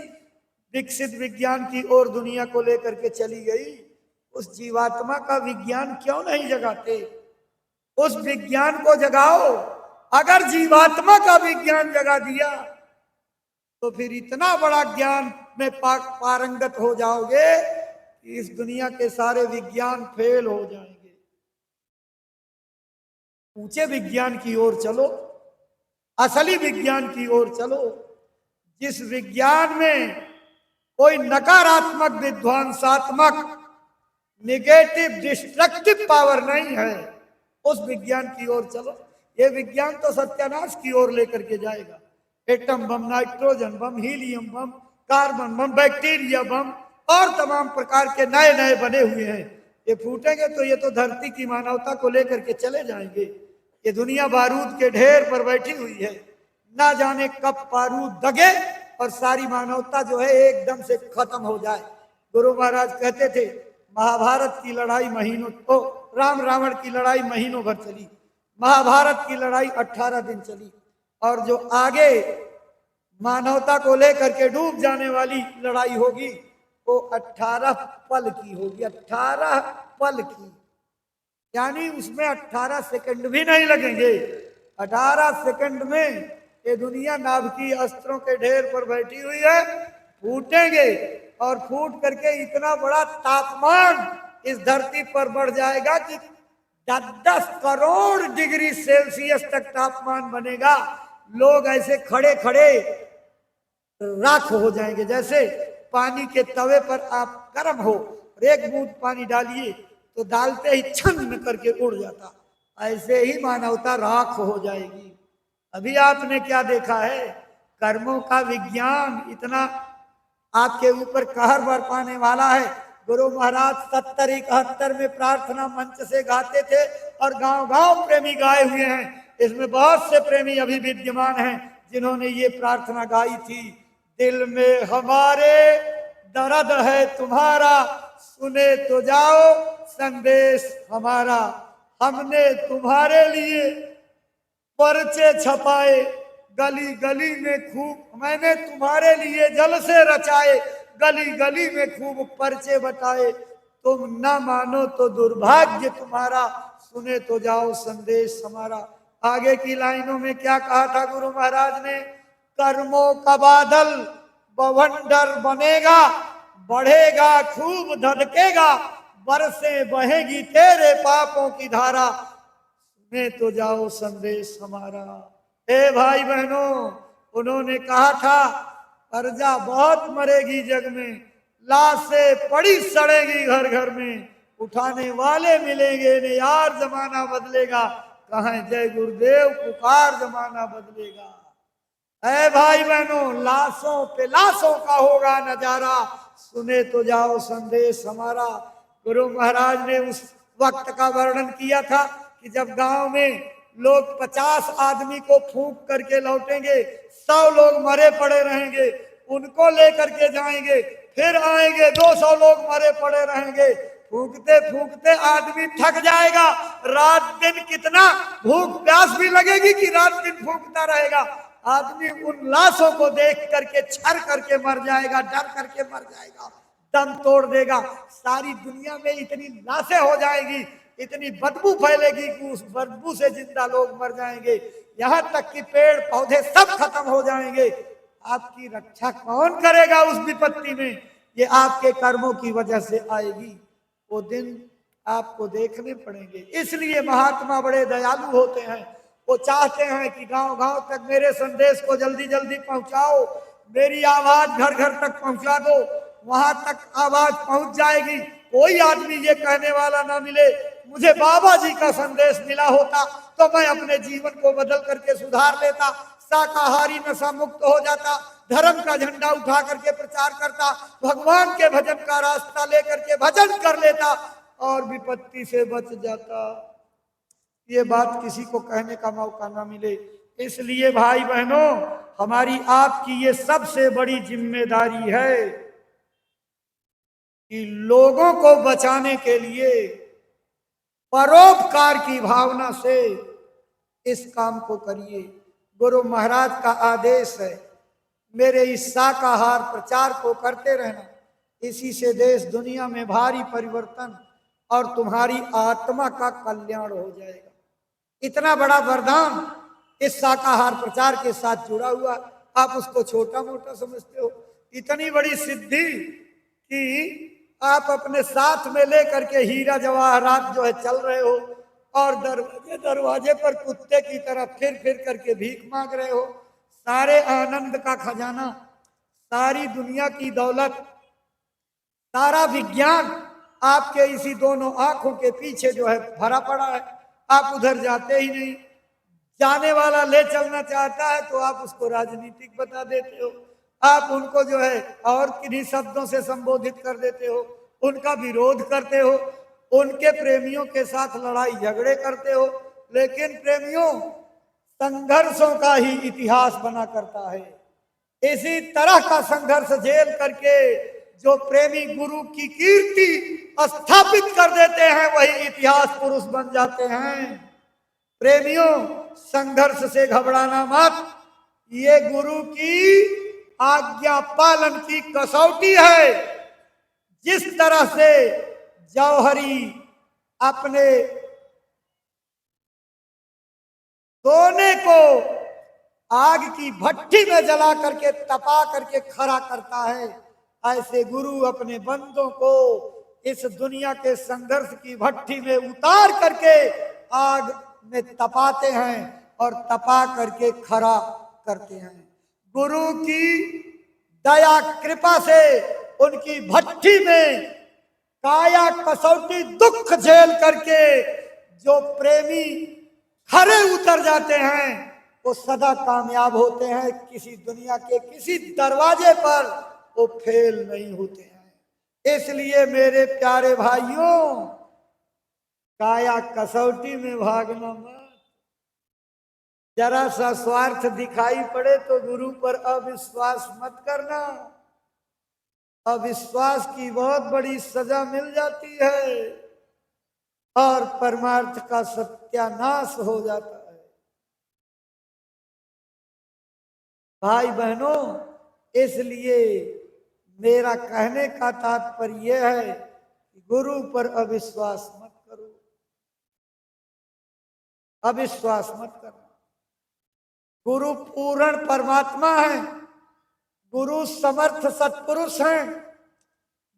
विकसित विज्ञान की ओर दुनिया को लेकर के चली गई, उस जीवात्मा का विज्ञान क्यों नहीं जगाते? उस विज्ञान को जगाओ। अगर जीवात्मा का विज्ञान जगा दिया तो फिर इतना बड़ा ज्ञान में पारंगत हो जाओगे कि इस दुनिया के सारे विज्ञान फेल हो जाएंगे। ऊंचे विज्ञान की ओर चलो, असली विज्ञान की ओर चलो, जिस विज्ञान में कोई नकारात्मक विध्वंसात्मक निगेटिव डिस्ट्रक्टिव पावर नहीं है, उस विज्ञान की ओर चलो। ये विज्ञान तो सत्यानाश की ओर लेकर के जाएगा। एटम बम, नाइट्रोजन बम, हीलियम बम, कार्बन बम, बैक्टीरिया बम और तमाम प्रकार के नए नए बने हुए हैं। ये फूटेंगे तो ये तो धरती की मानवता को लेकर के चले जाएंगे। ये दुनिया बारूद के ढेर पर बैठी हुई है, ना जाने कब बारूद दगे और सारी मानवता जो है एकदम से खत्म हो जाए। गुरु महाराज कहते थे महाभारत की लड़ाई महीनों, तो राम रावण की लड़ाई महीनों भर चली, महाभारत की लड़ाई 18 दिन चली, और जो आगे मानवता को लेकर के डूब जाने वाली लड़ाई होगी वो 18 पल की होगी। 18 पल की, यानी उसमें 18 सेकंड भी नहीं लगेंगे। 18 सेकंड में ये दुनिया नाभिकीय अस्त्रों के ढेर पर बैठी हुई है, फूटेंगे और फूट करके इतना बड़ा तापमान इस धरती पर बढ़ जाएगा कि 10-10 करोड़ डिग्री सेल्सियस तक तापमान बनेगा। लोग ऐसे खड़े खड़े राख हो जाएंगे, जैसे पानी के तवे पर आप गर्म हो और एक बूंद पानी डालिए तो डालते ही छन करके उड़ जाता, ऐसे ही मानवता राख हो जाएगी। अभी आपने क्या देखा है? कर्मों का विज्ञान इतना आपके ऊपर कहर बरपाने वाला है। गुरु महाराज 70-71 में प्रार्थना मंच से गाते थे और गांव गांव प्रेमी गाए हुए हैं। इसमें बहुत से प्रेमी अभी विद्यमान हैं जिन्होंने ये प्रार्थना गाई थी, दिल में हमारे दर्द है तुम्हारा, सुने तो जाओ संदेश हमारा। हमने तुम्हारे लिए पर्चे छपाए, गली गली में खूब, मैंने तुम्हारे लिए जल से रचाए, गली गली में खूब पर्चे बटाए। तुम न मानो तो दुर्भाग्य तुम्हारा, सुने तो जाओ संदेश हमारा। आगे की लाइनों में क्या कहा था गुरु महाराज ने? कर्मों का बादल बवंडर बनेगा, बढ़ेगा खूब धधकेगा, बरसे बहेगी तेरे पापों की धारा, सुने तो जाओ संदेश हमारा। हे भाई बहनों, उन्होंने कहा था प्रजा बहुत मरेगी जग में, लाशें पड़ी सड़ेगी घर घर में, उठाने वाले मिलेंगे ने यार जमाना बदलेगा, कहें जय गुरुदेव पुकार जमाना बदलेगा। ऐ भाई बहनों, लाशों पे लाशों का होगा नजारा, सुने तो जाओ संदेश हमारा। गुरु महाराज ने उस वक्त का वर्णन किया था कि जब गांव में लोग 50 आदमी को फूंक करके लौटेंगे, 100 लोग मरे पड़े रहेंगे, उनको लेकर के जाएंगे, फिर आएंगे 200 लोग मरे पड़े रहेंगे। फूंकते फूंकते आदमी थक जाएगा, रात दिन कितना भूख प्यास भी लगेगी कि रात दिन फूंकता रहेगा। आदमी उन लाशों को देख करके छर करके मर जाएगा, डर करके मर जाएगा, दम तोड़ देगा। सारी दुनिया में इतनी लाशें हो जाएगी, इतनी बदबू फैलेगी कि उस बदबू से जिंदा लोग मर जाएंगे, यहाँ तक कि पेड़ पौधे सब खत्म हो जाएंगे। आपकी रक्षा कौन करेगा उस विपत्ति में? ये आपके कर्मों की वजह से आएगी। वो दिन आपको देखने पड़ेंगे। इसलिए महात्मा बड़े दयालु होते हैं, वो चाहते हैं कि गांव गांव तक मेरे संदेश को जल्दी जल्दी पहुंचाओ, मेरी आवाज घर घर तक पहुंचा दो। वहां तक आवाज पहुंच जाएगी, कोई आदमी ये कहने वाला ना मिले मुझे बाबा जी का संदेश मिला होता तो मैं अपने जीवन को बदल करके सुधार लेता, शाकाहारी नशा मुक्त हो जाता, धर्म का झंडा उठा करके प्रचार करता, भगवान के भजन का रास्ता लेकर के भजन कर लेता और विपत्ति से बच जाता। ये बात किसी को कहने का मौका ना मिले। इसलिए भाई बहनों, हमारी आपकी ये सबसे बड़ी जिम्मेदारी है कि लोगों को बचाने के लिए परोपकार की भावना से इस काम को करिए। गुरु महाराज का आदेश है, मेरे इस शाकाहार प्रचार को करते रहना। इसी से देश दुनिया में भारी परिवर्तन और तुम्हारी आत्मा का कल्याण हो जाएगा। इतना बड़ा वरदान इस शाकाहार प्रचार के साथ जुड़ा हुआ, आप उसको छोटा मोटा समझते हो। इतनी बड़ी सिद्धि कि आप अपने साथ में लेकर के हीरा जवाहरात जो है चल रहे हो, और दरवाजे दरवाजे पर कुत्ते की तरह फिर फिर करके भीख मांग रहे हो। सारे आनंद का खजाना, सारी दुनिया की दौलत, सारा विज्ञान आपके इसी दोनों आंखों के पीछे जो है भरा पड़ा है। आप उधर जाते ही नहीं। जाने वाला ले चलना चाहता है तो आप उसको राजनीतिक बता देते हो। आप उनको जो है और किन्हीं शब्दों से संबोधित कर देते हो, उनका विरोध करते हो, उनके प्रेमियों के साथ लड़ाई झगड़े करते हो। लेकिन प्रेमियों, संघर्षों का ही इतिहास बना करता है। इसी तरह का संघर्ष झेल करके जो प्रेमी गुरु की कीर्ति स्थापित कर देते हैं, वही इतिहास पुरुष बन जाते हैं। प्रेमियों, संघर्ष से घबराना मत। ये गुरु की आज्ञा पालन की कसौटी है। जिस तरह से जौहरी अपने सोने को आग की भट्टी में जला करके तपा करके खड़ा करता है, ऐसे गुरु अपने बंदों को इस दुनिया के संघर्ष की भट्टी में उतार करके आग में तपाते हैं और तपा करके खड़ा करते हैं। गुरु की दया कृपा से उनकी भट्टी में काया कसौटी दुख झेल करके जो प्रेमी खरे उतर जाते हैं, वो सदा कामयाब होते हैं। किसी दुनिया के किसी दरवाजे पर वो फेल नहीं होते हैं। इसलिए मेरे प्यारे भाइयों, काया कसौटी में भागना मत। जरा सा स्वार्थ दिखाई पड़े तो गुरु पर अविश्वास मत करना। अविश्वास की बहुत बड़ी सजा मिल जाती है और परमार्थ का सत्यानाश हो जाता है। भाई बहनों, इसलिए मेरा कहने का तात्पर्य यह है कि गुरु पर अविश्वास मत करो, अविश्वास मत करना। गुरु पूर्ण परमात्मा है, गुरु समर्थ सत्पुरुष हैं,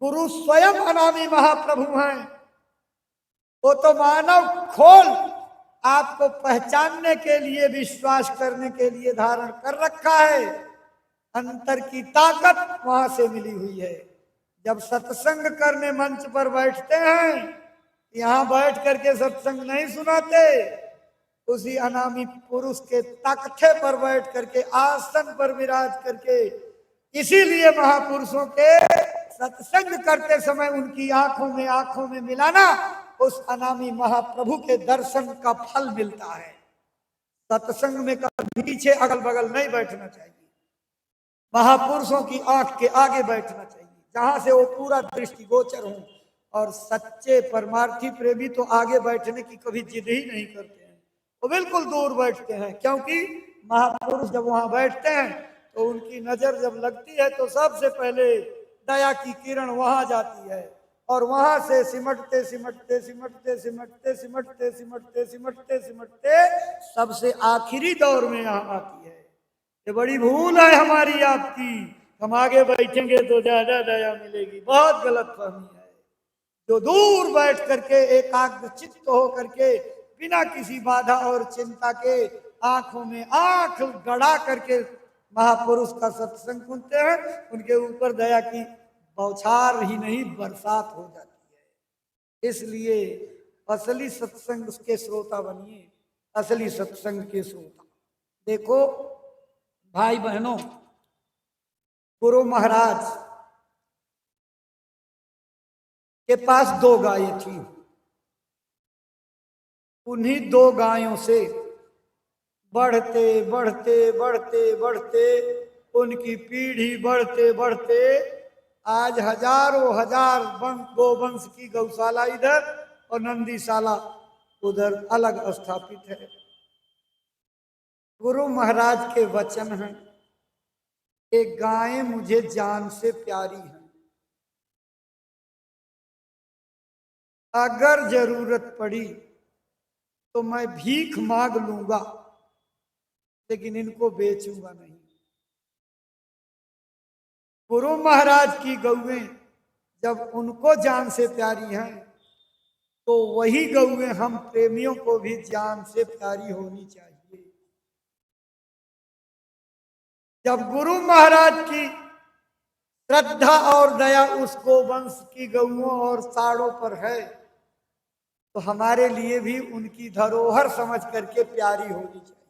गुरु स्वयं अनामी महाप्रभु हैं। वो तो मानव खोल आपको पहचानने के लिए, विश्वास करने के लिए धारण कर रखा है। अंतर की ताकत वहां से मिली हुई है। जब सत्संग करने मंच पर बैठते हैं, यहाँ बैठ करके सत्संग नहीं सुनाते, उसी अनामी पुरुष के तख्ते पर बैठ करके, आसन पर विराज करके। इसीलिए महापुरुषों के सत्संग करते समय उनकी आंखों में मिलाना, उस अनामी महाप्रभु के दर्शन का फल मिलता है। सत्संग में कभी पीछे अगल बगल नहीं बैठना चाहिए, महापुरुषों की आंख के आगे बैठना चाहिए, जहां से वो पूरा दृष्टिगोचर हो। और सच्चे परमार्थी प्रेमी तो आगे बैठने की कभी जिद ही नहीं करते हैं, वो बिल्कुल दूर बैठते हैं। क्योंकि महापुरुष जब वहां बैठते हैं तो उनकी नजर जब लगती है तो सबसे पहले दया की किरण वहां जाती है, और वहां से सिमटते सिमटते सिमटते सिमटते सिमटते सिमटते सिमटते सिमटते सबसे आखिरी दौर में यहाँ आती है। ये बड़ी भूल है हमारी आपकी। हम आगे बैठेंगे तो ज्यादा दया मिलेगी, बहुत गलत फहमी है। जो दूर बैठ करके एकाग्र चित्त हो करके बिना किसी बाधा और चिंता के आंखों में आंख गड़ा करके महापुरुष का सत्संग सुनते हैं, उनके ऊपर दया की बौछार ही नहीं, बरसात हो जाती है। इसलिए असली सत्संग के श्रोता बनिए, असली सत्संग के श्रोता। देखो भाई बहनों, गुरु महाराज के पास 2 गायें थी। उन्हीं 2 गायों से बढ़ते बढ़ते बढ़ते बढ़ते उनकी पीढ़ी बढ़ते बढ़ते आज हजारों हजार गोवंश की गौशाला इधर और नंदीशाला उधर अलग स्थापित है। गुरु महाराज के वचन हैं, ये गायें मुझे जान से प्यारी हैं, अगर जरूरत पड़ी तो मैं भीख मांग लूंगा, लेकिन इनको बेचूंगा नहीं। गुरु महाराज की गौएं जब उनको जान से प्यारी हैं, तो वही गौएं हम प्रेमियों को भी जान से प्यारी होनी चाहिए। जब गुरु महाराज की श्रद्धा और दया उस गोवंश की गौओं और साड़ों पर है, तो हमारे लिए भी उनकी धरोहर समझ करके प्यारी होनी चाहिए।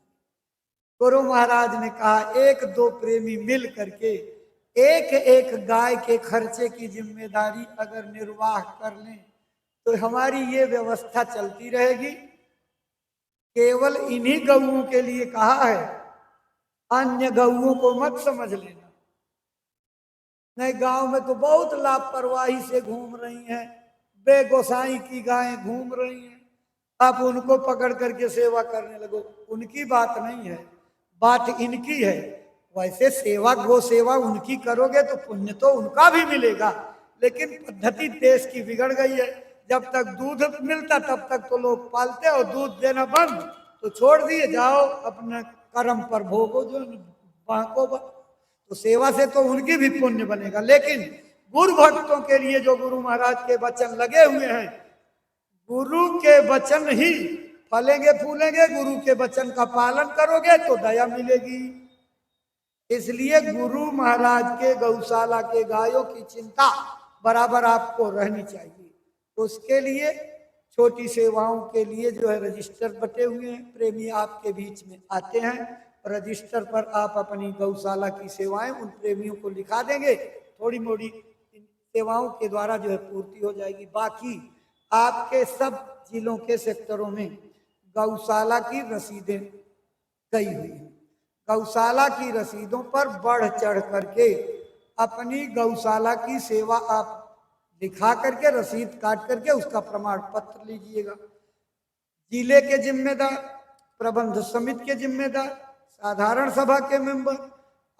गुरु महाराज ने कहा, एक दो प्रेमी मिल करके एक एक गाय के खर्चे की जिम्मेदारी अगर निर्वाह कर लें, तो हमारी ये व्यवस्था चलती रहेगी। केवल इन्हीं गौओं के लिए कहा है, अन्य गौओं को मत समझ लेना। नहीं, गांव में तो बहुत लापरवाही से घूम रही हैं, बेगोसाई की गायें घूम रही हैं, आप उनको पकड़ करके सेवा करने लगो। उनकी बात नहीं है, बात इनकी है। वैसे सेवा गो सेवा उनकी करोगे तो पुण्य तो उनका भी मिलेगा, लेकिन पद्धति देश की बिगड़ गई है। जब तक दूध मिलता तब तक तो लोग पालते, और दूध देना बंद तो छोड़ दिए, जाओ अपने कर्म पर भोगो जो बांको। तो सेवा से तो उनकी भी पुण्य बनेगा, लेकिन गुरु भक्तों के लिए जो गुरु महाराज के वचन लगे हुए हैं, गुरु के वचन ही फलेंगे फूलेंगे। गुरु के वचन का पालन करोगे तो दया मिलेगी। इसलिए गुरु महाराज के गौशाला के गायों की चिंता बराबर आपको रहनी चाहिए। तो उसके लिए छोटी सेवाओं के लिए जो है रजिस्टर बटे हुए हैं, प्रेमी आपके बीच में आते हैं, रजिस्टर पर आप अपनी गौशाला की सेवाएं उन प्रेमियों को लिखा देंगे, थोड़ी मोड़ी सेवाओं के द्वारा जो है पूर्ति हो जाएगी। बाकी आपके सब जिलों के सेक्टरों में गौशाला की रसीदें गई हुई हैं। गौशाला की रसीदों पर बढ़ चढ़ करके अपनी गौशाला की सेवा आप लिखा करके रसीद काट करके उसका प्रमाण पत्र लीजिएगा। जिले के जिम्मेदार, प्रबंध समिति के जिम्मेदार, साधारण सभा के मेंबर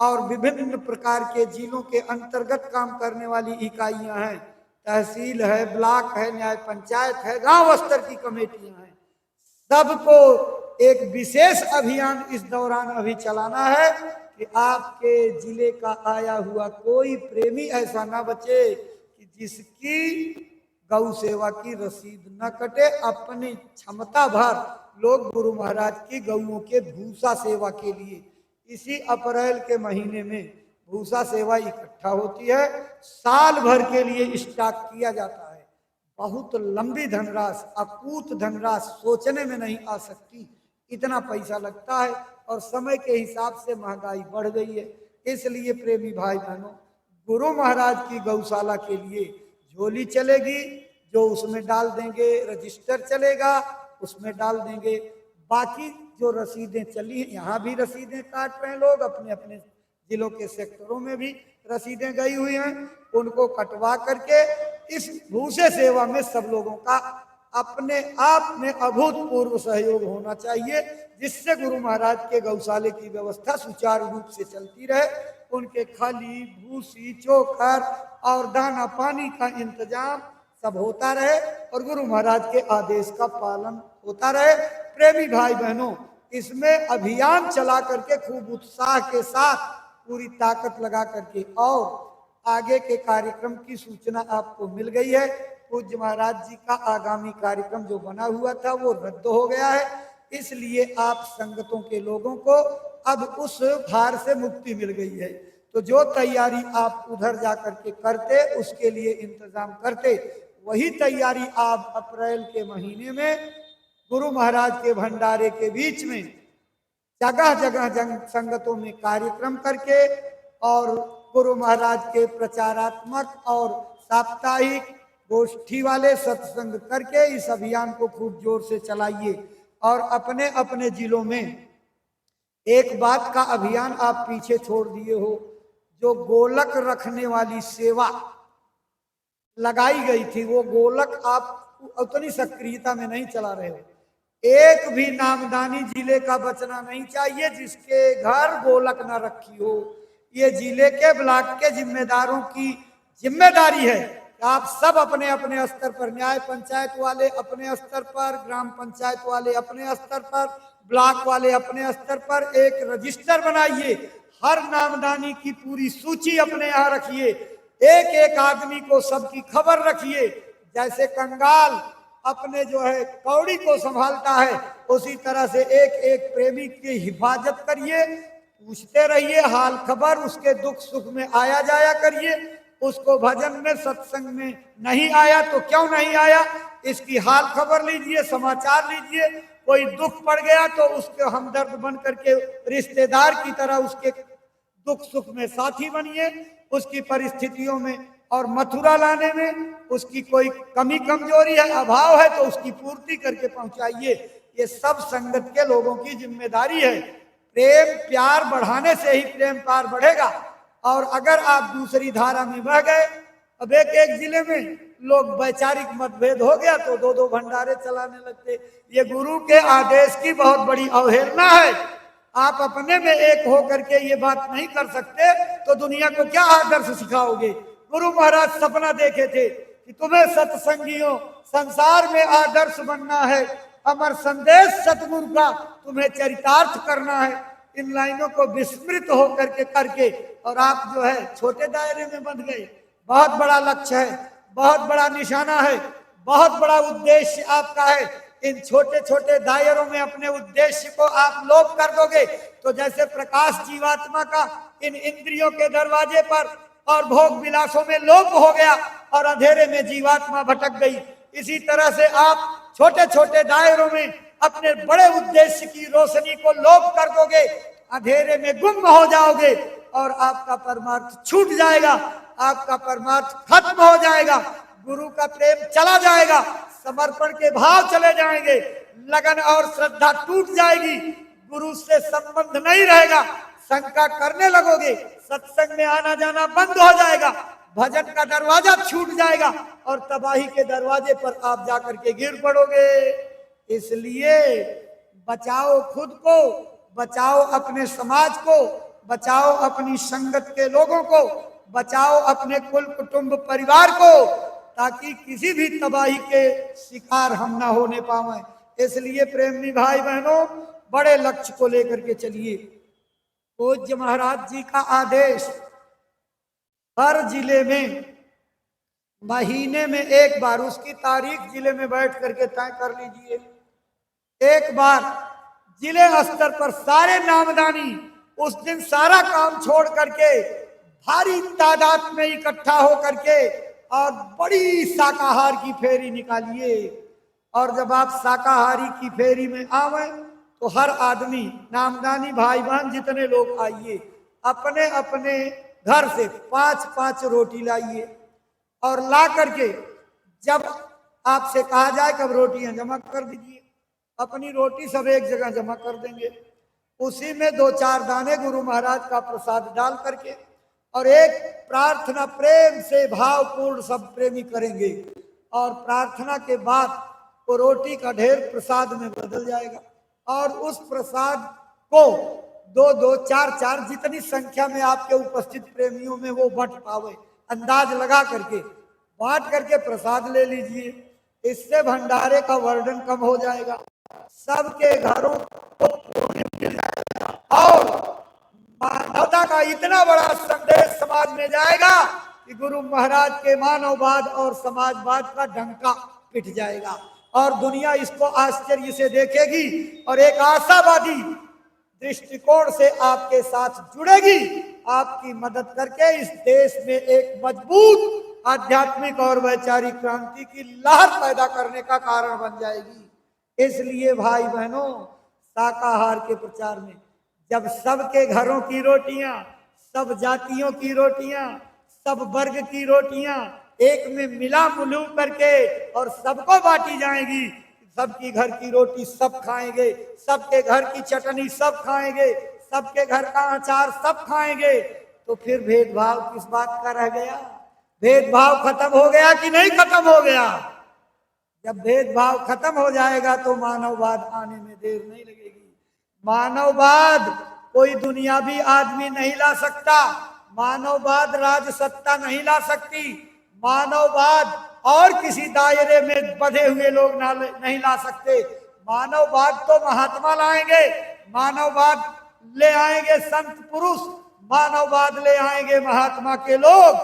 और विभिन्न प्रकार के जिलों के अंतर्गत काम करने वाली इकाइयां हैं, तहसील है, ब्लॉक है, न्याय पंचायत है, गांव स्तर की कमेटियां हैं, सबको एक विशेष अभियान इस दौरान अभी चलाना है कि आपके जिले का आया हुआ कोई प्रेमी ऐसा ना बचे कि जिसकी गौ सेवा की रसीद न कटे। अपनी क्षमता भर लोग गुरु महाराज की गौओं के भूसा सेवा के लिए इसी अप्रैल के महीने में भूसा सेवा इकट्ठा होती है, साल भर के लिए स्टॉक किया जाता है। बहुत लंबी धनराशि, अकूत धनराशि सोचने में नहीं आ सकती, इतना पैसा लगता है और समय के हिसाब से महंगाई बढ़ गई है। इसलिए प्रेमी भाई बहनों, गुरु महाराज की गौशाला के लिए झोली चलेगी, जो उसमें डाल देंगे, रजिस्टर चलेगा उसमें डाल देंगे। बाकी जो रसीदें चली हैं, यहाँ भी रसीदें काट रहे हैं लोग, अपने अपने जिलों के सेक्टरों में भी रसीदें गई हुई हैं, उनको कटवा करके इस भूसे सेवा में सब लोगों का अपने आप में अभूतपूर्व सहयोग होना चाहिए, जिससे गुरु महाराज के गौशाले की व्यवस्था सुचारू रूप से चलती रहे। उनके खली, भूसी, चोकर और दाना पानी का इंतजाम सब होता रहे और गुरु महाराज के आदेश का पालन होता रहे। प्रेमी भाई बहनों, इसमें अभियान चला करके खूब उत्साह के साथ पूरी ताकत लगा करके, और आगे के कार्यक्रम की सूचना आपको मिल गई है। पूज्य महाराज जी का आगामी कार्यक्रम जो बना हुआ था वो रद्द हो गया है, इसलिए आप संगतों के लोगों को अब उस भार से मुक्ति मिल गई है। तो जो तैयारी आप उधर जाकर के करते, उसके लिए इंतजाम करते, वही तैयारी आप अप्रैल के महीने में गुरु महाराज के भंडारे के बीच में जगह जगह संगतों में कार्यक्रम करके और गुरु महाराज के प्रचारात्मक और साप्ताहिक गोष्ठी वाले सत्संग करके इस अभियान को खूब जोर से चलाइए। और अपने अपने जिलों में एक बात का अभियान आप पीछे छोड़ दिए हो, जो गोलक रखने वाली सेवा लगाई गई थी, वो गोलक आप उतनी सक्रियता में नहीं चला रहे हो। एक भी नामदानी जिले का बचना नहीं चाहिए जिसके घर गोलक न रखी हो। ये जिले के ब्लॉक के जिम्मेदारों की जिम्मेदारी है कि आप सब अपने अपने स्तर पर, न्याय पंचायत वाले अपने स्तर पर, ग्राम पंचायत वाले अपने स्तर पर, ब्लॉक वाले अपने स्तर पर एक रजिस्टर बनाइए, हर नामदानी की पूरी सूची अपने यहाँ रखिए, एक एक आदमी को सबकी खबर रखिए। जैसे कंगाल अपने जो है कौड़ी को संभालता है, उसी तरह से एक एक प्रेमी की हिफाजत करिए, पूछते रहिए हाल खबर, उसके दुख सुख में आया जाया करिए। उसको भजन में सत्संग में नहीं आया तो क्यों नहीं आया, इसकी हाल खबर लीजिए, समाचार लीजिए। कोई दुख पड़ गया तो उसके हमदर्द बन करके रिश्तेदार की तरह उसके दुख सुख में साथी बनिए, उसकी परिस्थितियों में और मथुरा लाने में उसकी कोई कमी कमजोरी है, अभाव है तो उसकी पूर्ति करके पहुंचाइए। ये सब संगत के लोगों की जिम्मेदारी है। प्रेम प्यार बढ़ाने से ही प्रेम प्यार बढ़ेगा। और अगर आप दूसरी धारा में बह गए, अब एक एक जिले में लोग वैचारिक मतभेद हो गया तो दो दो भंडारे चलाने लगते। ये गुरु के आदेश की बहुत बड़ी अवहेलना है। आप अपने में एक हो करके ये बात नहीं कर सकते तो दुनिया को क्या आदर्श सिखाओगे। गुरु महाराज सपना देखे थे कि तुम्हें सत्संगियों संसार में आदर्श बनना है, अमर संदेश सतगुरु का तुम्हें चरितार्थ करना है। इन लाइनों को विस्मृत हो करके और आप जो है छोटे दायरे में बंध गए। बहुत बड़ा लक्ष्य है, बहुत बड़ा निशाना है, बहुत बड़ा उद्देश्य आपका है। इन छोटे छोटे दायरों में अपने उद्देश्य को आप लोप कर दोगे तो जैसे प्रकाश जीवात्मा का इन इंद्रियों के दरवाजे पर और भोग विलासों में लोप हो गया और अंधेरे में जीवात्मा भटक गई, इसी तरह से आप छोटे छोटे दायरों में अपने बड़े उद्देश्य की रोशनी को लोप कर दोगे, अंधेरे में गुम हो जाओगे और आपका परमार्थ छूट जाएगा, आपका परमार्थ खत्म हो जाएगा, गुरु का प्रेम चला जाएगा, समर्पण के भाव चले जाएंगे, लगन और श्रद्धा टूट जाएगी, गुरु से संबंध नहीं रहेगा, शंका करने लगोगे, सत्संग में आना जाना बंद हो जाएगा, भजन का दरवाजा छूट जाएगा और तबाही के दरवाजे पर आप जाकर के गिर पड़ोगे। इसलिए बचाओ खुद को, बचाओ अपने समाज को, बचाओ अपनी संगत के लोगों को, बचाओ अपने कुल कुटुंब परिवार को, ताकि किसी भी तबाही के शिकार हम ना होने पाए। इसलिए प्रेमी भाई बहनों, बड़े लक्ष्य को लेकर के चलिए। पूज्य महाराज जी का आदेश, हर जिले में महीने में एक बार उसकी तारीख जिले में बैठ करके तय कर लीजिए। एक बार जिले स्तर पर सारे नामदानी उस दिन सारा काम छोड़ करके भारी तादाद में इकट्ठा हो करके और बड़ी शाकाहार की फेरी निकालिए। और जब आप शाकाहारी की फेरी में आवे तो हर आदमी, नामदानी भाई बहन जितने लोग आइए, अपने अपने घर से 5-5 रोटी लाइए और ला करके जब आपसे कहा जाए कब रोटियां जमा कर दीजिए, अपनी रोटी सब एक जगह जमा कर देंगे, उसी में 2-4 दाने गुरु महाराज का प्रसाद डाल करके और एक प्रार्थना प्रेम से भावपूर्ण सब प्रेमी करेंगे और प्रार्थना के बाद वो रोटी का ढेर प्रसाद में बदल जाएगा और उस प्रसाद को 2-2, 4-4 जितनी संख्या में आपके उपस्थित प्रेमियों में वो बंट पावे, अंदाज लगा करके बांट करके प्रसाद ले लीजिए। इससे भंडारे का वर्णन कम हो जाएगा, सबके घरों को और मानवता का इतना बड़ा संदेश समाज में जाएगा कि गुरु महाराज के मानववाद और समाजवाद का डंका पिट जाएगा और दुनिया इसको आश्चर्य से देखेगी और एक आशावादी दृष्टिकोण से आपके साथ जुड़ेगी, आपकी मदद करके इस देश में एक मजबूत आध्यात्मिक और वैचारिक क्रांति की लहर पैदा करने का कारण बन जाएगी। इसलिए भाई बहनों, शाकाहार के प्रचार में जब सबके घरों की रोटियां, सब जातियों की रोटियां, सब वर्ग की रोटियां एक में मिला मुलू करके और सबको बांटी जाएगी, सबकी घर की रोटी सब खाएंगे, सबके घर की चटनी सब खाएंगे, सबके घर का अचार सब खाएंगे, तो फिर भेदभाव किस बात का रह गया? भेदभाव खत्म हो गया कि नहीं खत्म हो गया? जब भेदभाव खत्म हो जाएगा तो मानववाद आने में देर नहीं लगेगी। मानववाद कोई दुनियावी आदमी नहीं ला सकता। मानववाद राज सत्ता नहीं ला सकती। मानववाद और किसी दायरे में बंधे हुए लोग नहीं ला सकते। मानववाद तो महात्मा लाएंगे, मानववाद ले आएंगे संत पुरुष, मानववाद ले आएंगे महात्मा के लोग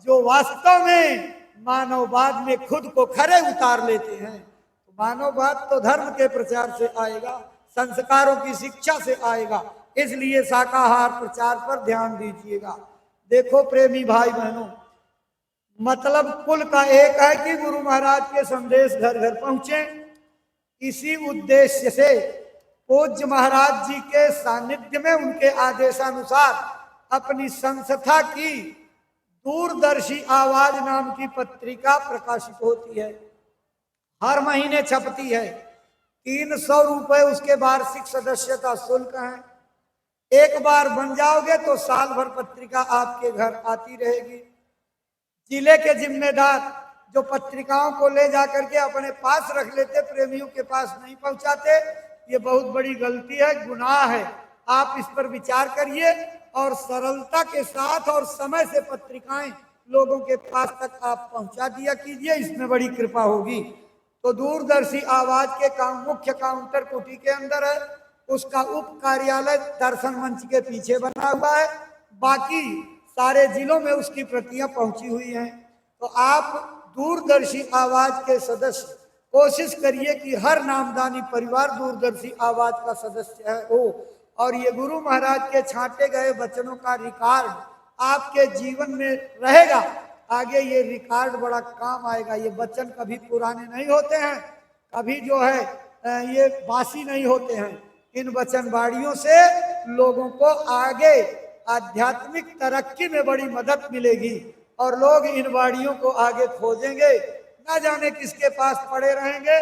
जो वास्तव में मानववाद में खुद को खरे उतार लेते हैं। मानववाद तो धर्म के प्रचार से आएगा, संस्कारों की शिक्षा से आएगा। इसलिए शाकाहार प्रचार पर ध्यान दीजिएगा। देखो प्रेमी भाई बहनों, मतलब कुल का एक है कि गुरु महाराज के संदेश घर घर पहुंचे। इसी उद्देश्य से पूज्य महाराज जी के सानिध्य में उनके आदेशानुसार अपनी संस्था की दूरदर्शी आवाज नाम की पत्रिका प्रकाशित होती है। हर महीने छपती है। 300 रुपए उसके वार्षिक सदस्यता शुल्क है। एक बार बन जाओगे तो साल भर पत्रिका आपके घर आती रहेगी। जिले के जिम्मेदार जो पत्रिकाओं को ले जाकर के अपने पास रख लेते, प्रेमियों के पास नहीं पहुंचाते, ये बहुत बड़ी गलती है, गुनाह है। आप इस पर विचार करिए और सरलता के साथ और समय से पत्रिकाएं लोगों के पास तक आप पहुंचा दिया कीजिए, इसमें बड़ी कृपा होगी। तो दूरदर्शी आवाज के मुख्य काउंटर कुटी के अंदर है। उसका उप कार्यालय दर्शन मंच के पीछे बना हुआ है। बाकी सारे जिलों में उसकी प्रतियां पहुंची हुई हैं। तो आप दूरदर्शी आवाज के सदस्य कोशिश करिए कि हर नामदानी परिवार दूरदर्शी आवाज का सदस्य हो और ये गुरु महाराज के छांटे गए वचनों का रिकॉर्ड आपके जीवन में रहेगा। आगे ये रिकॉर्ड बड़ा काम आएगा। ये वचन कभी पुराने नहीं होते हैं, कभी जो है ये बासी नहीं होते हैं। इन वचनबाड़ियों से लोगों को आगे आध्यात्मिक तरक्की में बड़ी मदद मिलेगी और लोग इन बाड़ियों को आगे खोजेंगे। ना जाने किसके पास पड़े रहेंगे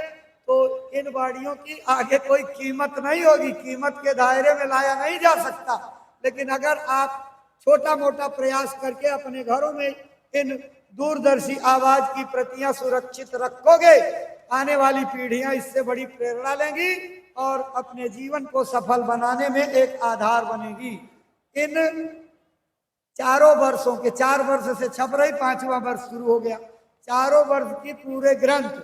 तो इन बाड़ियों की आगे कोई कीमत नहीं होगी, कीमत के दायरे में लाया नहीं जा सकता। लेकिन अगर आप छोटा मोटा प्रयास करके अपने घरों में इन दूरदर्शी आवाज की प्रतियां सुरक्षित रखोगे, आने वाली पीढ़ियां इससे बड़ी प्रेरणा लेंगी और अपने जीवन को सफल बनाने में एक आधार बनेगी। इन चारों वर्षों के 4 वर्ष से छप रही, 5वां वर्ष शुरू हो गया। चारों वर्ष की पूरे ग्रंथ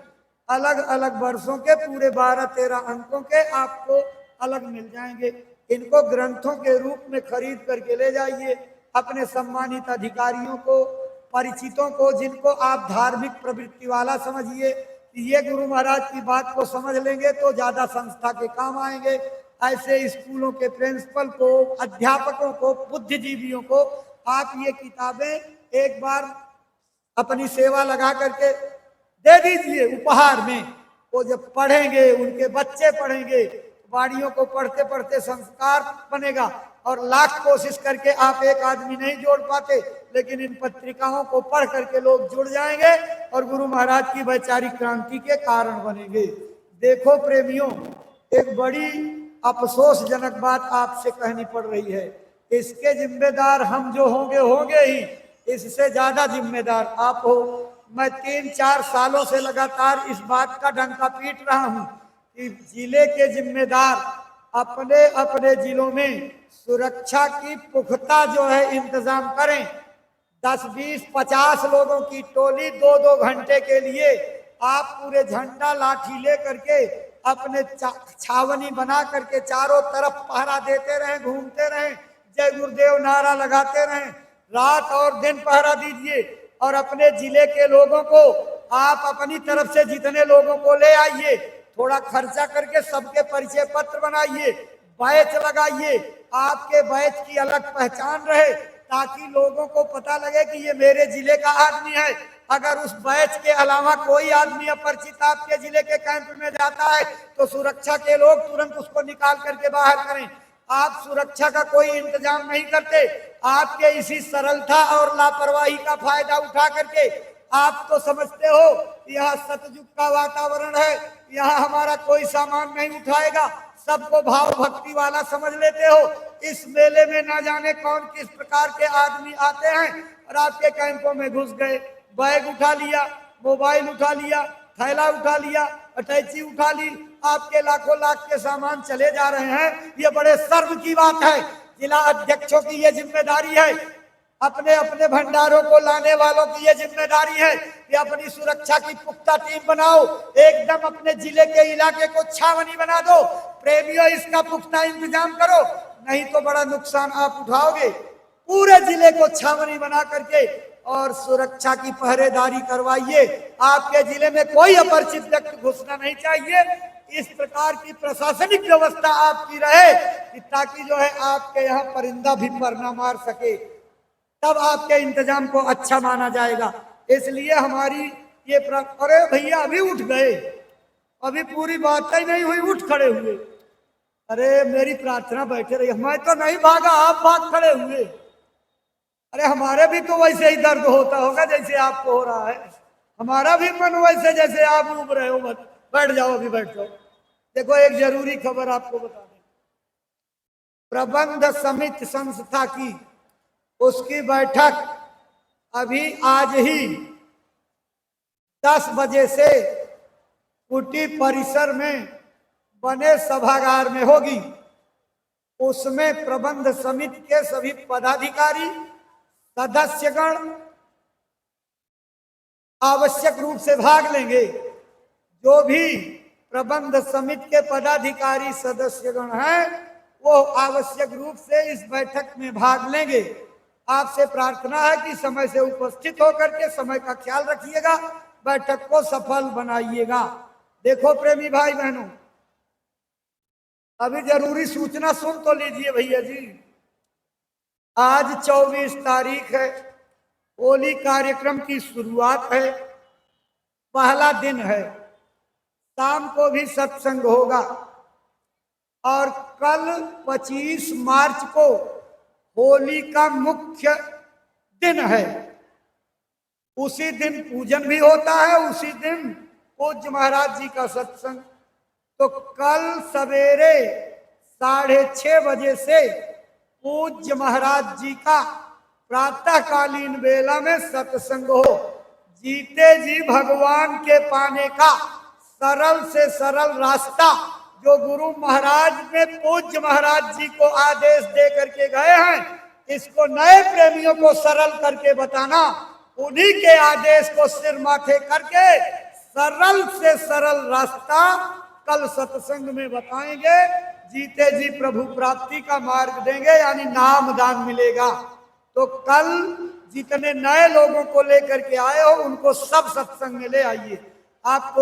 अलग अलग वर्षों के पूरे 12-13 अंकों के आपको अलग मिल जाएंगे। इनको ग्रंथों के रूप में खरीद करके ले जाइए। अपने सम्मानित अधिकारियों को, परिचितों को, जिनको आप धार्मिक प्रवृत्ति वाला समझिए, ये गुरु महाराज की बात को समझ लेंगे तो ज्यादा संस्था के काम आएंगे। ऐसे स्कूलों के प्रिंसिपल को, अध्यापकों को, बुद्धिजीवियों को आप ये किताबें एक बार अपनी सेवा लगा करके दे दीजिए उपहार में। वो जब पढ़ेंगे, उनके बच्चे पढ़ेंगे, बाड़ियों को पढ़ते पढ़ते संस्कार बनेगा। और लाख कोशिश करके आप एक आदमी नहीं जोड़ पाते, लेकिन इन पत्रिकाओं को पढ़ करके लोग जुड़ जाएंगे और गुरु महाराज की वैचारिक क्रांति के कारण बनेंगे। देखो प्रेमियों, एक बड़ी अफसोसजनक बात आपसे कहनी पड़ रही है। इसके जिम्मेदार हम जो होंगे होंगे ही, इससे ज्यादा जिम्मेदार आप हो। मैं 3-4 सालों से लगातार इस बात का डंका पीट रहा हूं कि जिले के जिम्मेदार अपने अपने जिलों में सुरक्षा की पुख्ता जो है इंतजाम करें। 10, 20, 50 लोगों की टोली 2-2 घंटे के लिए आप पूरे झंडा लाठी ले करके अपने छावनी बना करके चारों तरफ पहरा देते रहें, घूमते रहें, जय गुरुदेव नारा लगाते रहें, रात और दिन पहरा दीजिए। और अपने जिले के लोगों को आप अपनी तरफ से जितने लोगों को ले आइए, थोड़ा खर्चा करके सबके परिचय पत्र बनाइए, बैच लगाइए, आपके बैच की अलग पहचान रहे, ताकि लोगों को पता लगे कि ये मेरे जिले का आदमी है। अगर उस बैच के अलावा कोई आदमी अपरिचित आपके जिले के कैंप में जाता है तो सुरक्षा के लोग तुरंत उसको निकाल करके बाहर करें। आप सुरक्षा का कोई इंतजाम नहीं करते। आपके इसी सरलता और लापरवाही का फायदा उठा करके आप तो समझते हो यहाँ सतयुग का वातावरण है, यहाँ हमारा कोई सामान नहीं उठाएगा, सबको भाव भक्ति वाला समझ लेते हो। इस मेले में ना जाने कौन किस प्रकार के आदमी आते हैं और आपके कैंपों में घुस गए, बैग उठा लिया, मोबाइल उठा लिया, थैला उठा लिया, अटैची उठा ली, आपके लाखों लाख के सामान चले जा रहे हैं। ये बड़े शर्म की बात है। जिला अध्यक्षों की ये जिम्मेदारी है, अपने अपने भंडारों को लाने वालों की ये जिम्मेदारी है कि अपनी सुरक्षा की पुख्ता टीम बनाओ, एकदम अपने जिले के इलाके को छावनी बना दो। प्रेमियों, इसका पुख्ता इंतजाम करो, नहीं तो बड़ा नुकसान आप उठाओगे। पूरे जिले को छावनी बना करके और सुरक्षा की पहरेदारी करवाइए। आपके जिले में कोई अपरिचित व्यक्ति घुसना नहीं चाहिए। इस प्रकार की प्रशासनिक व्यवस्था आपकी रहे कि ताकि जो है आपके यहाँ परिंदा भी पर ना मार सके, तब आपके इंतजाम को अच्छा माना जाएगा। इसलिए हमारी ये अरे भैया अभी उठ गए, अभी पूरी बात ही नहीं हुई, उठ खड़े हुए। अरे मेरी प्रार्थना बैठे रही, मैं तो नहीं भागा, आप भाग खड़े हुए। अरे हमारे भी तो वैसे ही दर्द होता होगा जैसे आपको हो रहा है, हमारा भी मन वैसे जैसे आप उब रहे हो। मत बैठ जाओ, अभी बैठ जाओ। देखो एक जरूरी खबर आपको बता दें, प्रबंध समिति संस्था की उसकी बैठक अभी आज ही 10 बजे से कुटी परिसर में बने सभागार में होगी। उसमें प्रबंध समिति के सभी पदाधिकारी, सदस्यगण आवश्यक रूप से भाग लेंगे। जो भी प्रबंध समिति के पदाधिकारी सदस्यगण हैं वो आवश्यक रूप से इस बैठक में भाग लेंगे। आपसे प्रार्थना है कि समय से उपस्थित होकर के समय का ख्याल रखिएगा, बैठक को सफल बनाइएगा। देखो प्रेमी भाई बहनों, अभी जरूरी सूचना सुन तो लीजिए भैया जी। आज 24 तारीख है, होली कार्यक्रम की शुरुआत है, पहला दिन है। शाम को भी सत्संग होगा और कल 25 मार्च को होली का मुख्य दिन है। उसी दिन पूजन भी होता है, उसी दिन पूज्य महाराज जी का सत्संग। तो कल सवेरे 6:30 बजे से पूज्य महाराज जी का प्रातःकालीन बेला में सत्संग हो। जीते जी भगवान के पाने का सरल से सरल रास्ता जो गुरु महाराज ने पूज्य महाराज जी को आदेश दे करके गए हैं, इसको नए प्रेमियों को सरल करके बताना, उन्हीं के आदेश को सिर माथे करके सरल से सरल रास्ता कल सत्संग में बताएंगे। जीते जी प्रभु प्राप्ति का मार्ग देंगे, यानी नाम दान मिलेगा। तो कल जितने नए लोगों को लेकर के आए हो उनको सब सत्संग में ले आइए। आपको